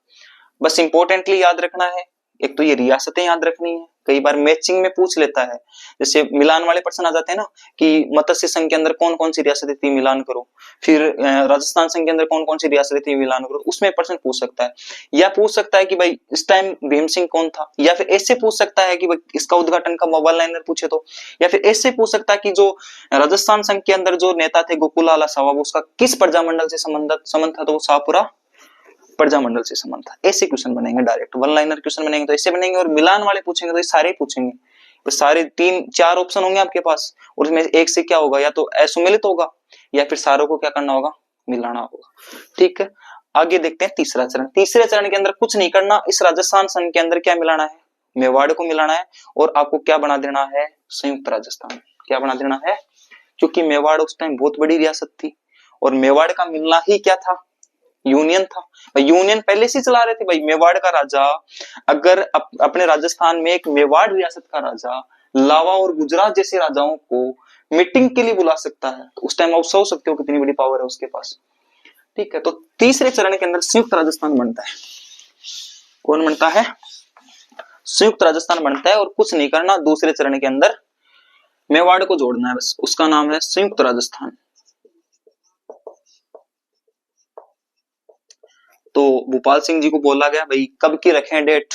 Speaker 1: बस इंपॉर्टेंटली याद रखना है, एक तो ये रियासतें याद रखनी है, कई बार मैचिंग में पूछ लेता है, जैसे मिलान वाले प्रश्न आ जाते हैं ना कि मत्स्य संघ के अंदर कौन कौन सी रियासतें थी मिलान करो, फिर राजस्थान संघ के अंदर कौन कौन सी रियासतें थी मिलान करो, उसमें प्रश्न पूछ सकता है। या पूछ सकता है कि भाई इस टाइम भीम सिंह कौन था, या फिर ऐसे पूछ सकता है कि भाई इसका उद्घाटन का मोबाइल लाइनर पूछे तो, या फिर ऐसे पूछ सकता है कि जो राजस्थान संघ के अंदर जो नेता थे गोकुलाल वसावा, उसका किस प्रजामंडल से संबंध था, तो वो शाहपुरा प्रजामंडल से संबंध था। ऐसे क्वेश्चन बनेंगे, डायरेक्ट वन लाइनर क्वेश्चन बनेंगे तो ऐसे बनेंगे, और मिलान वाले पूछेंगे तो ये सारे पूछेंगे। तो सारे 3-4 ऑप्शन होंगे आपके पास, और उसमें एक से क्या होगा, या तो असुमेलित होगा या फिर सारों को क्या करना होगा, मिलाना होगा, ठीक है। आगे देखते हैं तीसरा चरण। तीसरे चरण के अंदर कुछ नहीं करना, इस राजस्थान संघ के अंदर क्या मिलाना है, मेवाड़ को मिलाना है, और आपको क्या बना देना है, संयुक्त राजस्थान। क्या बना देना है, क्योंकि मेवाड़ उस टाइम बहुत बड़ी रियासत थी, और मेवाड़ का मिलना ही क्या था, यूनियन था। यूनियन पहले से चला रहे थे भाई। मेवाड़ का राजा अगर अपने राजस्थान में एक मेवाड़ रियासत का राजा लावा और गुजरात जैसे राजाओं को मीटिंग के लिए बुला सकता है, तो उस टाइम आप सोच सकते हो कितनी बड़ी पावर है उसके पास, ठीक है। तो तीसरे चरण के अंदर संयुक्त राजस्थान बनता है। कौन बनता है? संयुक्त राजस्थान बनता है, और कुछ नहीं करना, दूसरे चरण के अंदर मेवाड़ को जोड़ना है बस, उसका नाम है संयुक्त राजस्थान। तो भोपाल सिंह जी को बोला गया भाई कब की रखें डेट,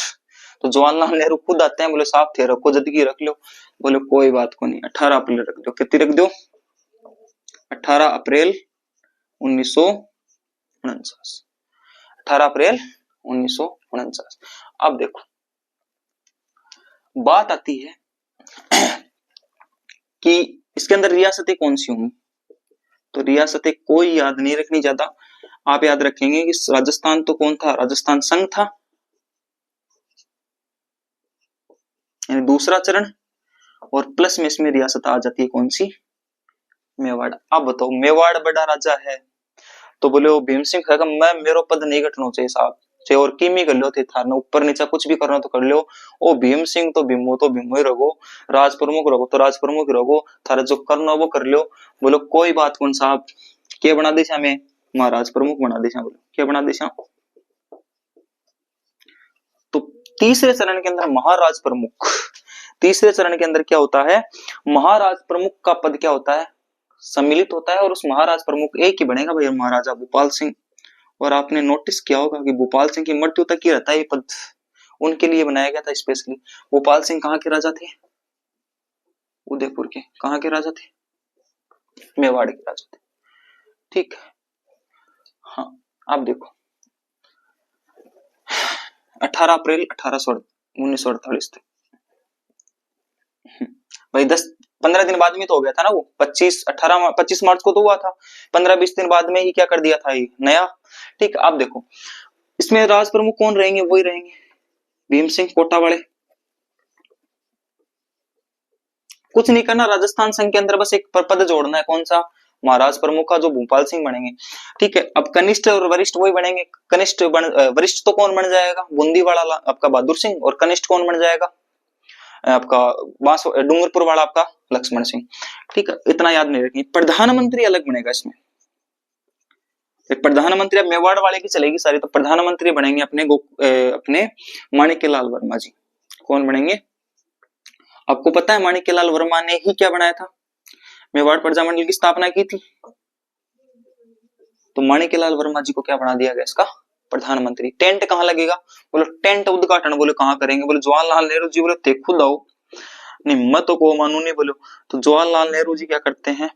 Speaker 1: तो जवाहरलाल नेहरू खुद आते हैं, बोले साहब थे रखो जद की रख लो, बोले कोई बात को नहीं, 18 अप्रैल रख दो। कितनी रख दो? 18 अप्रैल 1949। 18 अप्रैल 1949। अब देखो बात आती है कि इसके अंदर रियासतें कौन सी होंगी, तो रियासतें कोई याद नहीं रखनी ज्यादा, आप याद रखेंगे कि राजस्थान तो कौन था, राजस्थान संघ था, यानी दूसरा चरण, और प्लस में इसमें रियासत आ जाती है कौन सी, मेवाड़। अब बताओ मेवाड़ बड़ा राजा है, तो बोले वो भीम सिंह कहेगा मैं मेरो पद नहीं घटना चाहिए साहब, चाहे और किमी कर लो थे थारना ऊपर नीचा कुछ भी करना तो कर लो, ओ भीम सिंह तो भीमो ही रहो, राज प्रमुख रहो तो राज प्रमुख रहो, थारा जो करना वो कर लो। बोलो कोई बात कौन साहब, क्या बना देशा में, महाराज प्रमुख बना देशा। बोलो क्या बना देशा? तो तीसरे चरण के अंदर महाराज प्रमुख, तीसरे चरण के अंदर क्या होता है, महाराज प्रमुख का पद क्या होता है, सम्मिलित होता है, और उस महाराज प्रमुख एक ही बनेगा भाई, महाराजा भोपाल सिंह। और आपने नोटिस किया होगा कि भोपाल सिंह की मृत्यु तक ही रहता है ये पद, उनके लिए बनाया गया था स्पेशली। भोपाल सिंह कहाँ के राजा थे? उदयपुर के। कहाँ के राजा थे? मेवाड़ के राजा थे, ठीक है। हाँ आप देखो 18 अप्रैल 1948 तक भाई 10-15 दिन बाद में तो हो गया था ना वो, 25 मार्च को तो हुआ था, 15-20 दिन बाद में ही क्या कर दिया था ये नया, ठीक। आप देखो इसमें राज प्रमुख कौन रहेंगे, वही रहेंगे भीम सिंह कोटा वाले। कुछ नहीं करना, राजस्थान संघ के अंदर बस एक पद जोड़ना है, कौन सा, महाराज प्रमुख का जो भूपाल सिंह बनेंगे। ठीक है, अब कनिष्ठ और वरिष्ठ वही बनेंगे। वरिष्ठ तो कौन बन जाएगा, बूंदी वाला आपका बहादुर सिंह, और कनिष्ठ कौन बन जाएगा आपका डूंगरपुर वाला आपका लक्ष्मण सिंह। ठीक है, इतना याद नहीं रखेंगे। प्रधानमंत्री अलग बनेगा इसमें, एक प्रधानमंत्री, अब मेवाड़ वाले की चलेगी सारी, तो प्रधानमंत्री बनेंगे अपने माणिक्यलाल वर्मा जी। कौन बनेंगे, आपको पता है माणिक्यलाल वर्मा ने ही क्या बनाया था, मेवाड़ प्रजामंडल की स्थापना की थी। तो माणिक्यलाल वर्मा जी को क्या बना दिया गया, इसका प्रधानमंत्री। टेंट कहाँ लगेगा, बोलो टेंट उद्घाटन, बोले कहाँ करेंगे, बोले जवाहरलाल नेहरू जी, बोले थे खुद आओ, नहीं मत को मानू नहीं, बोलो तो जवाहरलाल नेहरू जी क्या करते हैं,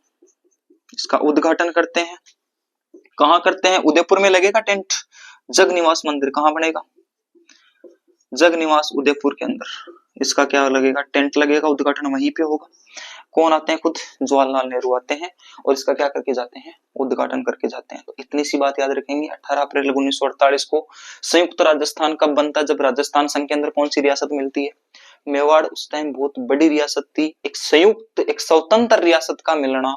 Speaker 1: इसका उद्घाटन करते हैं। कहाँ करते हैं, उदयपुर में लगेगा टेंट। जगनिवास मंदिर कहाँ बनेगा, जगनिवास उदयपुर के अंदर, इसका क्या लगेगा, टेंट लगेगा, उद्घाटन वहीं पे होगा। कौन आते हैं, खुद जवाहरलाल नेहरू आते हैं और इसका क्या करके जाते हैं, उद्घाटन करके जाते हैं। तो इतनी सी बात याद रखेंगे। 18 अप्रैल 1948 को संयुक्त राजस्थान कब बनता है, जब राजस्थान संघ के अंदर कौन सी रियासत मिलती है, मेवाड़। उस टाइम बहुत बड़ी रियासत थी, एक संयुक्त एक स्वतंत्र रियासत का मिलना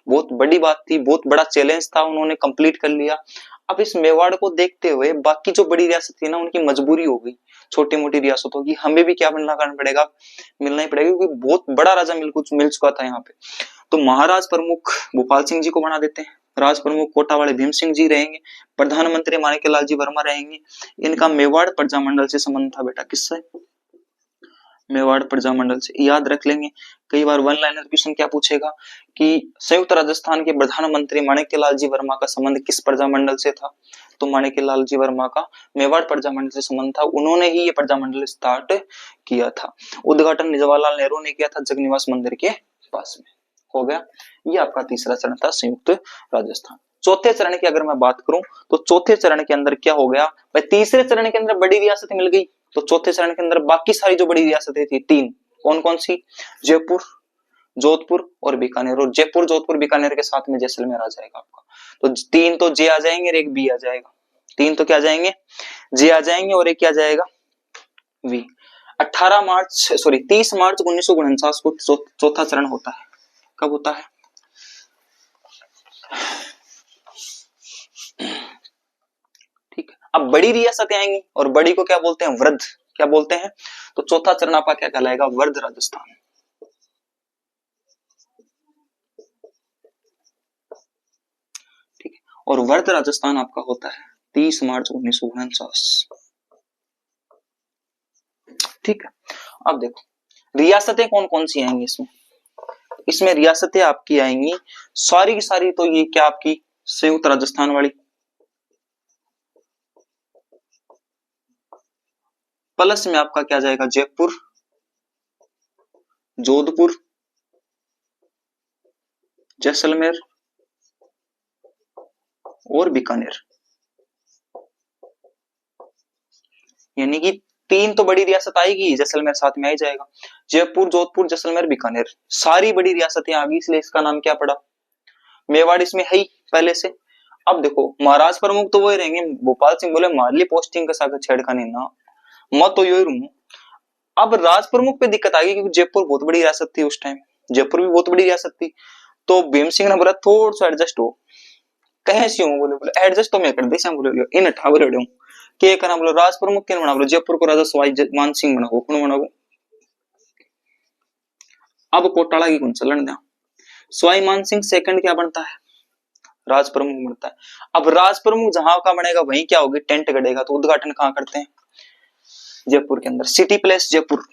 Speaker 1: बहुत बड़ी बात थी, बहुत बड़ा चैलेंज था, उन्होंने कंप्लीट कर लिया। अब इस मेवाड़ को देखते हुए बाकी जो बड़ी रियासत थी ना, उनकी मजबूरी हो गई छोटी मोटी रियासतों की, हमें भी क्या बनना करना पड़ेगा, मिलना ही पड़ेगा, क्योंकि बहुत बड़ा राजा मिल चुका था यहाँ पे। तो महाराज प्रमुख भोपाल सिंह जी को बना देते हैं, राज प्रमुख कोटा वाले भीम सिंह जी रहेंगे, प्रधानमंत्री माणिक्यलाल जी वर्मा रहेंगे। इनका मेवाड़ प्रजामंडल से संबंध था बेटा, किससे, मेवाड़ प्रजामंडल से। याद रख लेंगे, कई बार वन लाइनर क्वेश्चन क्या पूछेगा कि संयुक्त राजस्थान के प्रधानमंत्री माणिक्यलाल जी वर्मा का संबंध किस प्रजामंडल से था, तो माणिक्यलाल जी वर्मा का मेवाड़ प्रजामंडल से संबंध था, उन्होंने ही ये प्रजामंडल स्टार्ट किया था। उद्घाटन जवाहरलाल नेहरू ने किया था जगनिवास मंदिर के पास में। हो गया, ये आपका तीसरा चरण था संयुक्त राजस्थान। चौथे चरण की अगर मैं बात करूं तो चौथे चरण के अंदर क्या हो गया भाई, तीसरे चरण के अंदर बड़ी रियासत मिल गई, तो चौथे चरण के अंदर बाकी सारी जो बड़ी रियासतें थी तीन, कौन कौन सी, जयपुर, जोधपुर और बीकानेर, और जयपुर जोधपुर बीकानेर के साथ में जैसलमेर आ जाएगा आपका। तो तीन तो जे आ जाएंगे और एक बी आ जाएगा, तीन तो क्या आ जाएंगे, जे आ जाएंगे और एक क्या जाएगा, वी। 30 मार्च 1949 को चौथा चरण होता है। कब होता है, ठीक है। अब बड़ी रियासतें आएंगी और बड़ी को क्या बोलते हैं, वृद्ध, क्या बोलते हैं, तो चौथा चरण आपका क्या कहलाएगा, वृद्ध राजस्थान। ठीक है, और वृद्ध राजस्थान आपका होता है 30 मार्च 1949। ठीक है, अब देखो रियासतें कौन कौन सी आएंगी इसमें, इसमें रियासतें आपकी आएंगी सारी की सारी, तो ये क्या आपकी संयुक्त राजस्थान वाली, प्लस में आपका क्या जाएगा, जयपुर, जोधपुर, जैसलमेर और बीकानेर। यानी कि तीन तो बड़ी रियासत आएगी, जैसलमेर साथ में आ जाएगा, जयपुर, जोधपुर, जैसलमेर, बीकानेर, सारी बड़ी रियासतें आ गई, इसलिए इसका नाम क्या पड़ा, मेवाड़ इसमें है ही पहले से। अब देखो महाराज प्रमुख तो वही रहेंगे, भोपाल सिंह बोले मारली पोस्टिंग के साथ छेड़खानी ना, मत तो यही रहूं। अब राज प्रमुख पे दिक्कत आ गई, क्योंकि जयपुर बहुत बड़ी रियासत थी उस टाइम, जयपुर भी बहुत बड़ी रियासत थी। तो भीम सिंह ने बोला थोड़ा सा एडजस्ट हो, कहे सी हूं, बोले एडजस्ट तो मैं कर दे, बोले इन ठावर हूं के करा, बोलो राज प्रमुख के बना, बोलो जयपुर को राजा सवाई मान सिंह बनाओ, कौन बनाओ। अब कोटाला की कौन चलन दिया, सवाई मान सिंह सेकंड क्या बनता है, राज प्रमुख बनता है। अब राज प्रमुख जहां का बनेगा वहीं क्या होगी, टेंट गड़ेगा, तो उद्घाटन कहां करते हैं, जयपुर के अंदर। सिटी पैलेस जयपुर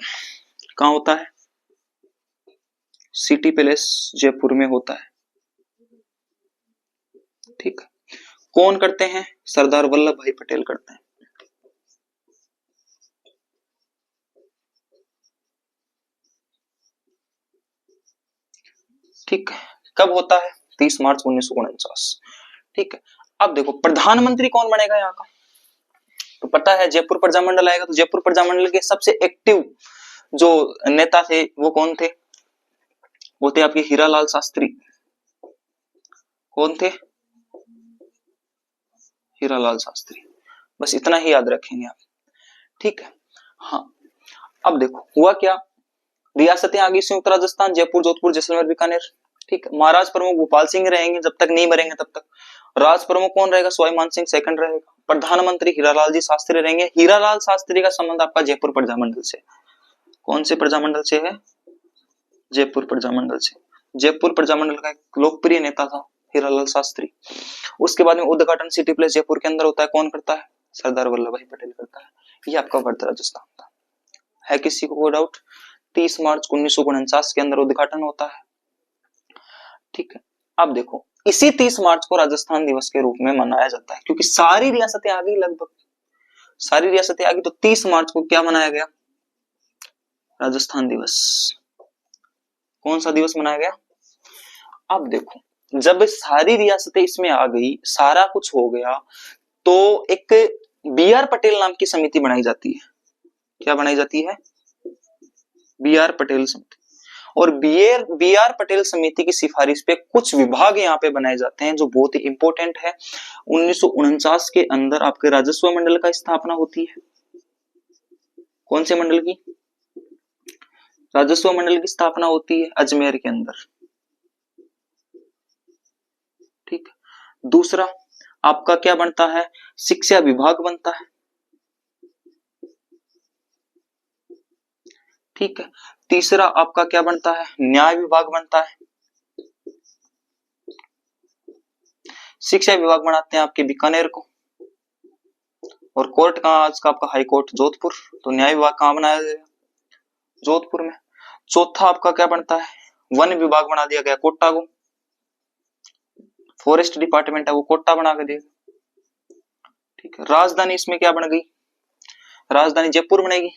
Speaker 1: कहां होता है, सिटी पैलेस जयपुर में होता है। ठीक, कौन करते हैं, सरदार वल्लभ भाई पटेल करते हैं। ठीक, कब होता है, 30 मार्च 1949। ठीक है, अब देखो प्रधानमंत्री कौन बनेगा यहाँ का, तो पता है जयपुर प्रजामंडल आएगा, तो जयपुर प्रजामंडल के सबसे एक्टिव जो नेता थे वो कौन थे, वो थे आपके हीरालाल शास्त्री। कौन थे, हीरालाल शास्त्री, बस इतना ही याद रखेंगे आप। ठीक है, हाँ अब देखो हुआ क्या, रियासतें आ गई संयुक्त राजस्थान, जयपुर, जोधपुर, जैसलमेर, बीकानेर। ठीक है, महाराज प्रमुख भोपाल सिंह रहेंगे जब तक नहीं मरेंगे तब तक। राज प्रमुख कौन रहेगा? स्वाभिमान सिंह सेकंड रहेगा। प्रधानमंत्री हीरालाल जी शास्त्री रहेंगे। हीरालाल शास्त्री का संबंध आपका जयपुर प्रजामंडल से। कौन से प्रजामंडल से है? जयपुर प्रजामंडल से। जयपुर प्रजामंडल का एक लोकप्रिय नेता था हीरालाल शास्त्री। उसके बाद में उद्घाटन सिटी प्लेस जयपुर के अंदर होता है, कौन करता है? सरदार वल्लभ भाई पटेल करता है। ये आपका वर्ध राजस्थान था। है किसी को कोई डाउट? 30 मार्च 1949 के अंदर उद्घाटन होता है। ठीक है, अब देखो इसी 30 मार्च को राजस्थान दिवस के रूप में मनाया जाता है, क्योंकि सारी रियासतें आ गई, लगभग सारी रियासतें आ गई, तो 30 मार्च को क्या मनाया गया? राजस्थान दिवस। कौन सा दिवस मनाया गया? अब देखो जब सारी रियासतें इसमें आ गई, सारा कुछ हो गया, तो एक बी.आर. पटेल नाम की समिति बनाई जाती है। क्या बनाई जाती है? बी.आर. पटेल समिति। और बी.आर. पटेल समिति की सिफारिश पे कुछ विभाग यहाँ पे बनाए जाते हैं जो बहुत ही इंपॉर्टेंट है। 1949 के अंदर आपके राजस्व मंडल का स्थापना होती है। कौन से मंडल की? राजस्व मंडल की स्थापना होती है अजमेर के अंदर। ठीक है, दूसरा आपका क्या बनता है? शिक्षा विभाग बनता है। ठीक है, तीसरा आपका क्या बनता है? न्याय विभाग बनता है। शिक्षा विभाग बनाते हैं आपके बीकानेर को, और कोर्ट कहाँ? आज का आपका हाई कोर्ट जोधपुर। तो न्याय विभाग कहाँ बनाया गया? जोधपुर में। चौथा आपका क्या बनता है? वन विभाग बना दिया गया कोटा को। फॉरेस्ट डिपार्टमेंट है वो कोटा बना के दिया। ठीक है, राजधानी इसमें क्या बन गई? राजधानी जयपुर बनेगी।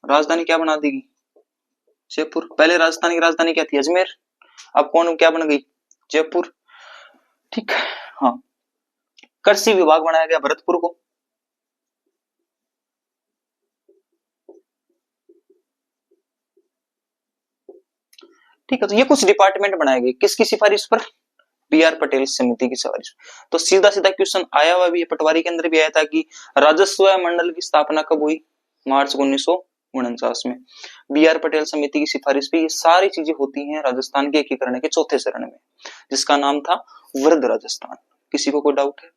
Speaker 1: राजधानी क्या बना देगी? जयपुर। पहले राजस्थान की राजधानी क्या थी? अजमेर। अब कौन क्या बन गई? जयपुर। ठीक है, हाँ। कृषि विभाग बनाया गया भरतपुर को। ठीक है, तो ये कुछ डिपार्टमेंट बनाए गए किसकी सिफारिश पर? बी.आर. पटेल समिति की सिफारिश। तो सीधा सीधा क्वेश्चन आया हुआ भी है, पटवारी के अंदर भी आया था कि राजस्व मंडल की स्थापना कब हुई? मार्च 1949 में। बी.आर. पटेल समिति की सिफारिश पे ये सारी चीजें होती हैं राजस्थान के एकीकरण के चौथे चरण में, जिसका नाम था वृद्ध राजस्थान। किसी को कोई डाउट है?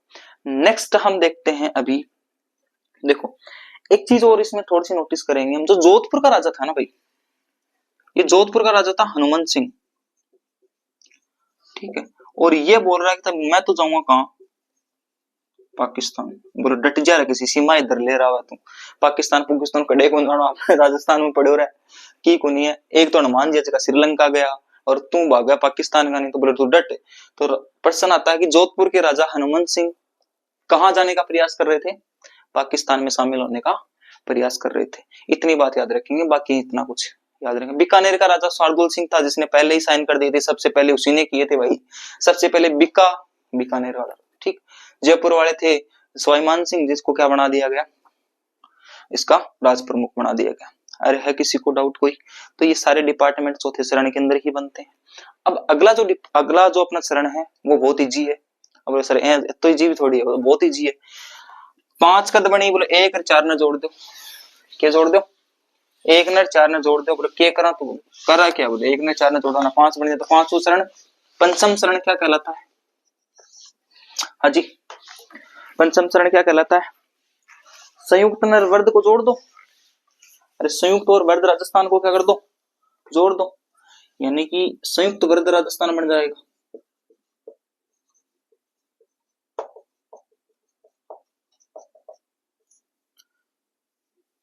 Speaker 1: नेक्स्ट हम देखते हैं अभी, देखो एक चीज और इसमें थोड़ी सी नोटिस करेंगे हम, जो जोधपुर का राजा था ना भाई, ये जोधपुर का राजा था हनुमंत सिंह। ठीक है, और ये बोल रहा है कि मैं तो जाऊंगा कहां? पाकिस्तान। बोलो डट जा रहा, किसी सीमा इधर ले रहा है तू। पाकिस्तान पाकिस्तान कड़े को राजस्थान में पड़े हो रहा है की को नहीं है। एक तो हनुमान जी का श्रीलंका गया और तू भाग गया पाकिस्तान का, नहीं तो बोले तू डट। तो प्रश्न आता है कि जोधपुर के राजा हनुमंत सिंह कहां जाने का प्रयास कर रहे थे? पाकिस्तान में शामिल होने का प्रयास कर रहे थे। इतनी बात याद रखेंगे, बाकी इतना कुछ याद रखेंगे। बीकानेर का राजा शार्दुल सिंह था, जिसने पहले ही साइन कर दिए थे, सबसे पहले उसी ने किए थे भाई, सबसे पहले बीकानेर वाला। ठीक, जयपुर वाले थे स्वाभिमान सिंह, जिसको क्या बना दिया गया? इसका राज प्रमुख बना दिया गया। अरे है किसी को डाउट कोई? तो ये सारे डिपार्टमेंट चौथे चरण के अंदर ही बनते हैं। अब अगला जो अपना चरण है वो बहुत इजी है। अब सर तो इजी भी थोड़ी है, बहुत इजी है। 5 कद बनी, बोले 1 और 4 ने जोड़ दो। क्या जोड़ दो? 1 ने 4 ने जोड़ दो। बोले क्या करा? तो करा क्या? बोले 1 ने 4 ने जोड़ा ना 5 बन जाए, तो 5वां चरण पंचम चरण क्या कहलाता है? हाँ जी, पंचम चरण क्या कहलाता है? संयुक्त नर वर्द को जोड़ दो। अरे संयुक्त और वर्द राजस्थान को क्या कर दो? जोड़ दो, यानी कि संयुक्त वर्द राजस्थान बन जाएगा।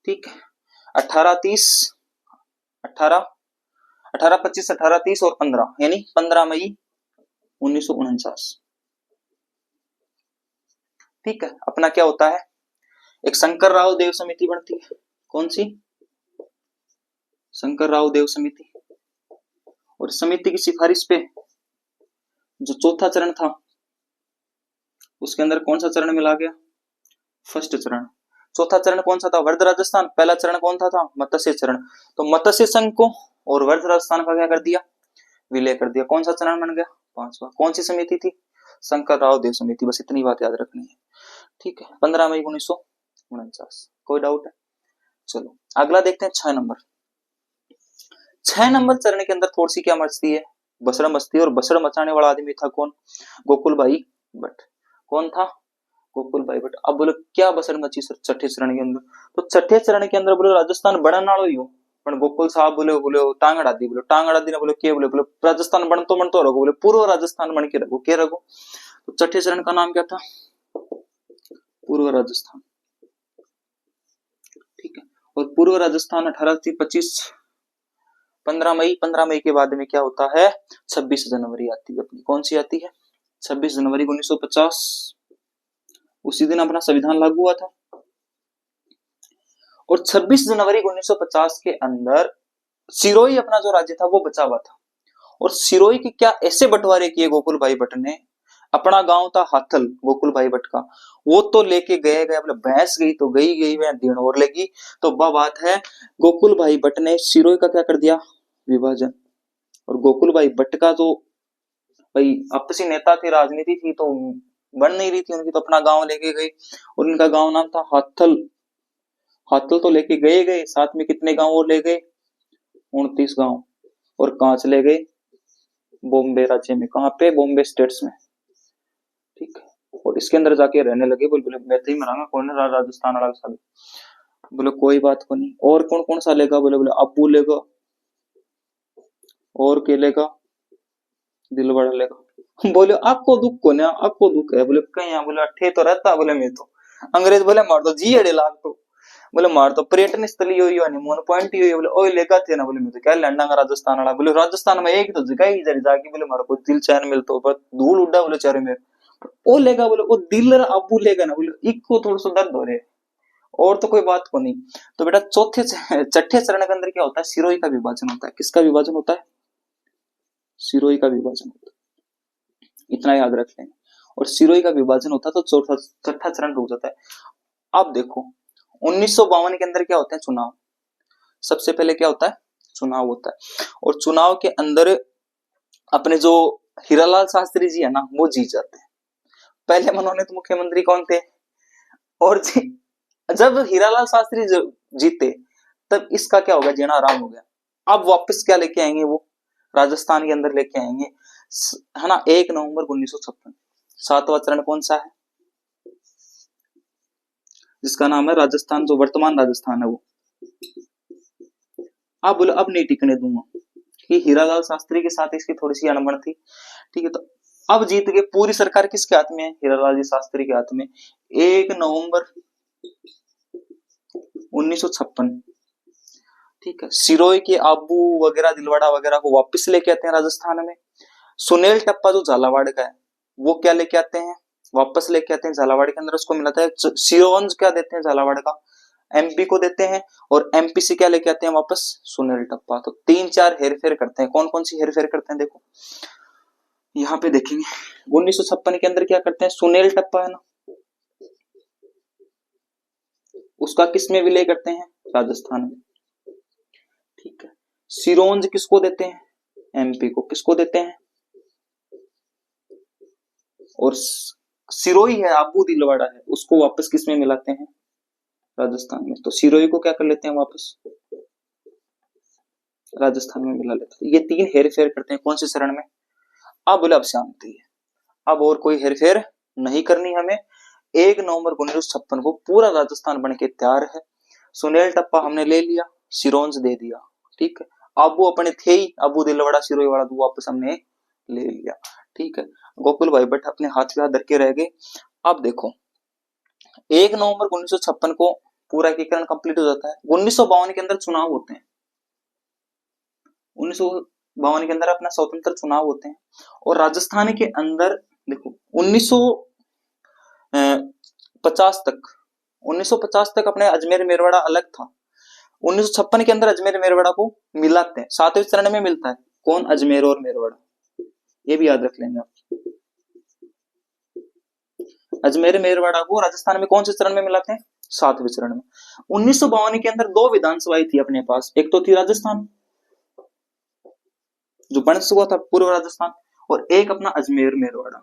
Speaker 1: ठीक है, 18 30 18 18 25 18 30 और 15, यानी 15 मई 1949। ठीक है, अपना क्या होता है? एक शंकर राव देव समिति बनती है। कौन सी? शंकर राव देव समिति। और समिति की सिफारिश पे जो चौथा चरण था उसके अंदर कौन सा चरण मिला गया? फर्स्ट चरण। चौथा चरण कौन सा था? वर्ध राजस्थान। पहला चरण कौन था? मत्स्य चरण। तो मत्स्य संघ को और वर्ध राजस्थान का क्या कर दिया? विलय कर दिया। कौन सा चरण बन गया? 5वां। कौन सी समिति थी? शंकर राव देव समिति। बस इतनी बात याद रखनी है। ठीक है, 15 मई 1949। कोई डाउट है? चलो अगला देखते हैं 6 नंबर। 6 नंबर चरण के अंदर थोड़ी सी क्या मचती है, बसड़ मचती है, और बसड़ मचाने वाला आदमी था कौन, गोकुल भाई भट्ट। कौन था, गोकुल भाई भट्ट। अब बोलो क्या बसड़ मची सर छठे चरण के अंदर, तो छठे चरण के अंदर बोलो राजस्थान बड़ा नालो ही हो, पण गोकुल साहब बोले बोले टांग अड़ा दी, बोले टांग अड़ा दी ना, बोले के बोले बोले राजस्थान बन तो रखो, बोले पूर्व राजस्थान बन के रखो, के रखो। तो छठे चरण का नाम क्या था, पूर्व राजस्थान। ठीक है, और पूर्व राजस्थान 1825 15 मई के बाद में क्या होता है, 26 जनवरी आती है अपनी, कौन सी आती है, 26 जनवरी 1950। उसी दिन अपना संविधान लागू हुआ था। और 26 जनवरी 1950 के अंदर सिरोही अपना जो राज्य था वो बचा हुआ था। और सिरोही के क्या ऐसे बंटवारे किए गोकुल भाई भट्ट ने, अपना गांव था हाथल गोकुल भाई भट्ट का, वो तो लेके गए मतलब भैंस गई तो गई गई, वह दिन और लेगी। तो वह बात है, गोकुल भाई भट्ट ने सिरोही का क्या कर दिया, विभाजन। और गोकुल भाई भट्ट का तो भाई आपसी नेता थे, राजनीति थी तो बन नहीं रही थी उनकी, तो अपना गांव लेके गए, और उनका गांव नाम था हाथल। हाथल तो लेके गए गए, साथ में कितने गांव और ले गए, 29 गांव। और कहां चले गए, बॉम्बे राज्य में, कहां पे, बॉम्बे स्टेट्स में। ठीक है, और इसके अंदर जाके रहने लगे, बोले बोले मैं तो ही मरांगा, कौन है राजस्थान वाला साले, बोले कोई बात को नहीं। और कौन कौन सा लेगा, बोले बोले अब्बू लेगा, और के लेगा, दिलवाड़ा लेगा। बोले आपको दुख को ना, आपको दुख है, बोले कहीं, बोले अठे तो रहता, बोले मैं तो अंग्रेज, बोले मार दो जी अड़े लाख, तो बोले मार तो पर्यटन स्थली हो हनीमून पॉइंट ही हो, बोले ओए लेगा थे ना, बोले मैं तो क्या लड़ना राजस्थान वाला, बोले राजस्थान में एक तो जगह ही जाके, बोले मारो को दिल चैन मिलता बस धूल उड़ा, बोले चारों में वो लेगा, बोले वो दिल अबू लेगा ना, बोले इको थोड़ा सा दर्द हो रहे, और तो कोई बात को नहीं। तो बेटा छठे चरण के अंदर क्या होता है, सिरोही का विभाजन होता है। किसका विभाजन होता है, सिरोही का विभाजन होता है, इतना याद रख लेंगे। और सिरोही का विभाजन होता है तो छठा चरण रुक जाता है। अब देखो 1952 के अंदर क्या होते हैं, चुनाव। सबसे पहले क्या होता है, चुनाव होता है, और चुनाव के अंदर अपने जो हीरालाल शास्त्री जी है ना, वो जीत जाते हैं। पहले मनोनीत मुख्यमंत्री कौन थे, और जब हीरालाल शास्त्री जीते तब इसका क्या हो गया, जीना आराम हो गया। अब वापस क्या लेके आएंगे, वो राजस्थान के अंदर लेके आएंगे, है ना, 1 नवंबर 1956। 7वां चरण कौन सा है, जिसका नाम है राजस्थान, जो वर्तमान राजस्थान है वो। आप बोलो अब नहीं टिकने दूंगा, कि हीरालाल शास्त्री के साथ इसकी थोड़ी सी अनबन थी। ठीक है, तो अब जीत गए, पूरी सरकार किसके हाथ में है, हीरालाल जी शास्त्री के हाथ में। 1 नवंबर 1956, ठीक है, सिरोही के आबू वगैरह दिलवाड़ा वगैरह को वापस लेके आते हैं राजस्थान में। सुनील टप्पा जो झालावाड़ का है वो क्या लेके आते हैं, वापस लेके आते हैं झालावाड़ के अंदर, उसको मिलाता है सिरोंज, क्या देते हैं झालावाड़ का, एमपी को देते हैं, और एमपी से क्या लेके आते हैं वापस, सुनील टप्पा। तो 3-4 हेरफेर करते हैं, कौन कौन सी हेरफेर करते हैं, देखो यहाँ पे देखेंगे। 1956 के अंदर क्या करते हैं, सुनील टप्पा है ना, उसका किस में विलय करते हैं, राजस्थान में। ठीक है, सिरोंज किसको देते हैं, एमपी को। किसको देते हैं, और सिरोही है, आबू दिलवाड़ा है, उसको वापस किस में मिलाते हैं, राजस्थान में। तो सिरोही को क्या कर लेते हैं, वापस राजस्थान में मिला लेते हैं। ये 3 हेरफेर करते हैं, कौन से चरण में। अब बोले अब शांति है, अब और कोई हेरफेर नहीं करनी हमें। 1 नवंबर 1956 को पूरा राजस्थान बन के तैयार है। सुनील टप्पा हमने ले लिया, सिरोंज दे दिया, ठीक है। आबू अपने थे ही, आबू दिलवाड़ा सिरोही वाला तो वापस हमने ले लिया, ठीक है। गोकुल भाई भट्ट अपने हाथ पे हाथ धर के रह गए। अब देखो 1 नवंबर 1956 को पूरा एकीकरण कंप्लीट हो जाता है। 1952 के अंदर चुनाव होते हैं, 1952 के अंदर अपना स्वतंत्र चुनाव होते हैं। और राजस्थान के अंदर देखो 1950 तक अपने अजमेर मेरवाड़ा अलग था। 1956 के अंदर अजमेर मेरवाड़ा को मिलाते हैं, 7वें चरण में मिलता है। कौन, अजमेर और मेरवाड़ा, ये भी याद रख लेंगे आप। अजमेर मेरवाड़ा को राजस्थान में कौन से चरण में मिलाते हैं, 7वें चरण में। 1952 के अंदर 2 विधानसभाएं थी अपने पास, एक तो थी राजस्थान जो बन चुका था पूर्व राजस्थान, और एक अपना अजमेर मेरवाड़ा,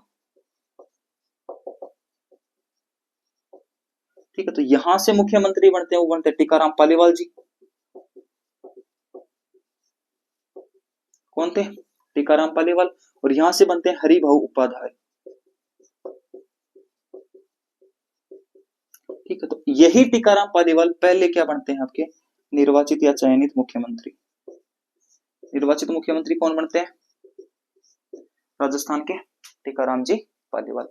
Speaker 1: ठीक है। तो यहां से मुख्यमंत्री बनते हैं, वो बनते हैं टीकाराम पालीवाल जी। कौन थे? टीकाराम पालीवाल। और यहां से बनते हैं हरिभाऊ उपाध्याय। ठीक है, तो यही टीकाराम पालीवाल पहले क्या बनते हैं? आपके निर्वाचित या चयनित मुख्यमंत्री। निर्वाचित मुख्यमंत्री कौन बनते हैं? राजस्थान के टीकाराम जी पालीवाल।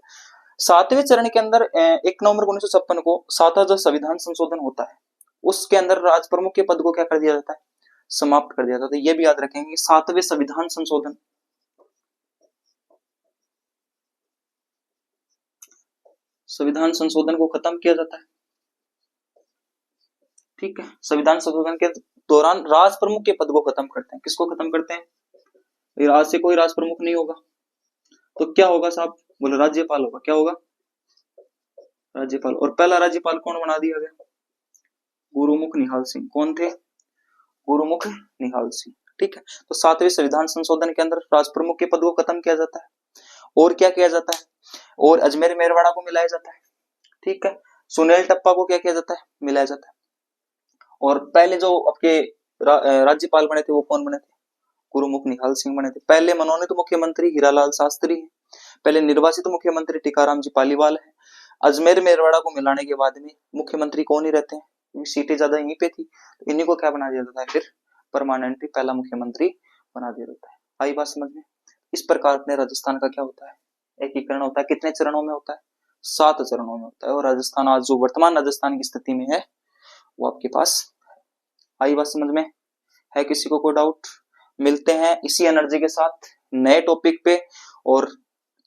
Speaker 1: 7वें चरण के अंदर 1 नवंबर 1956 को 7वां जो संविधान संशोधन होता है, उसके अंदर राज प्रमुख के पद को क्या कर दिया जाता है? समाप्त कर दिया जाता है। ये भी याद रखेंगे, 7वें संविधान संशोधन, संविधान संशोधन को खत्म किया जाता है। ठीक है, संविधान संशोधन के दौरान राज प्रमुख के पद को खत्म करते हैं। किसको खत्म करते हैं? आज से कोई राज प्रमुख नहीं होगा, तो क्या होगा साहब? बोलो राज्यपाल होगा। क्या होगा? राज्यपाल। और पहला राज्यपाल कौन बना दिया गया? गुरुमुख निहाल सिंह। कौन थे? गुरुमुख निहाल सिंह। ठीक है, तो 7वें संविधान संशोधन के अंदर राज प्रमुख के पद को खत्म किया जाता है। और क्या किया जाता है? और अजमेर मेरवाड़ा को मिलाया जाता है। ठीक है, सुनील टप्पा को क्या किया जाता है? मिलाया जाता है। और पहले जो आपके राज्यपाल बने थे वो कौन बने थे? गुरुमुख निहाल सिंह बने थे। पहले मनोनीत मुख्यमंत्री हीरालाल शास्त्री है। पहले निर्वाचित मुख्यमंत्री टीकाराम जी पालीवाल है। अजमेर मेरवाड़ा को मिलाने के बाद में मुख्यमंत्री कौन ही रहते हैं? सीटें ज्यादा यहीं पे थी, तो इन्हीं को क्या बना दिया जाता है? फिर परमानेंटली पहला मुख्यमंत्री बना दिया जाता है। आई बात समझ में? इस प्रकार अपने राजस्थान का क्या होता है? एकीकरण होता है। कितने चरणों में होता है? 7 चरणों में होता है। और राजस्थान आज जो वर्तमान राजस्थान की स्थिति में है वो आपके पास। आई बात समझ में? है किसी को कोई डाउट? मिलते हैं इसी एनर्जी के साथ नए टॉपिक पे। और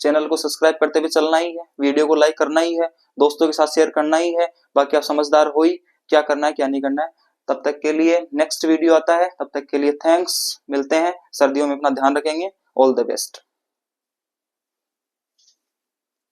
Speaker 1: चैनल को सब्सक्राइब करते हुए चलना ही है, वीडियो को लाइक करना ही है, दोस्तों के साथ शेयर करना ही है। बाकी आप समझदार हो ही क्या करना है क्या नहीं करना है। तब तक के लिए नेक्स्ट वीडियो आता है, तब तक के लिए थैंक्स। मिलते हैं, सर्दियों में अपना ध्यान रखेंगे। All the best.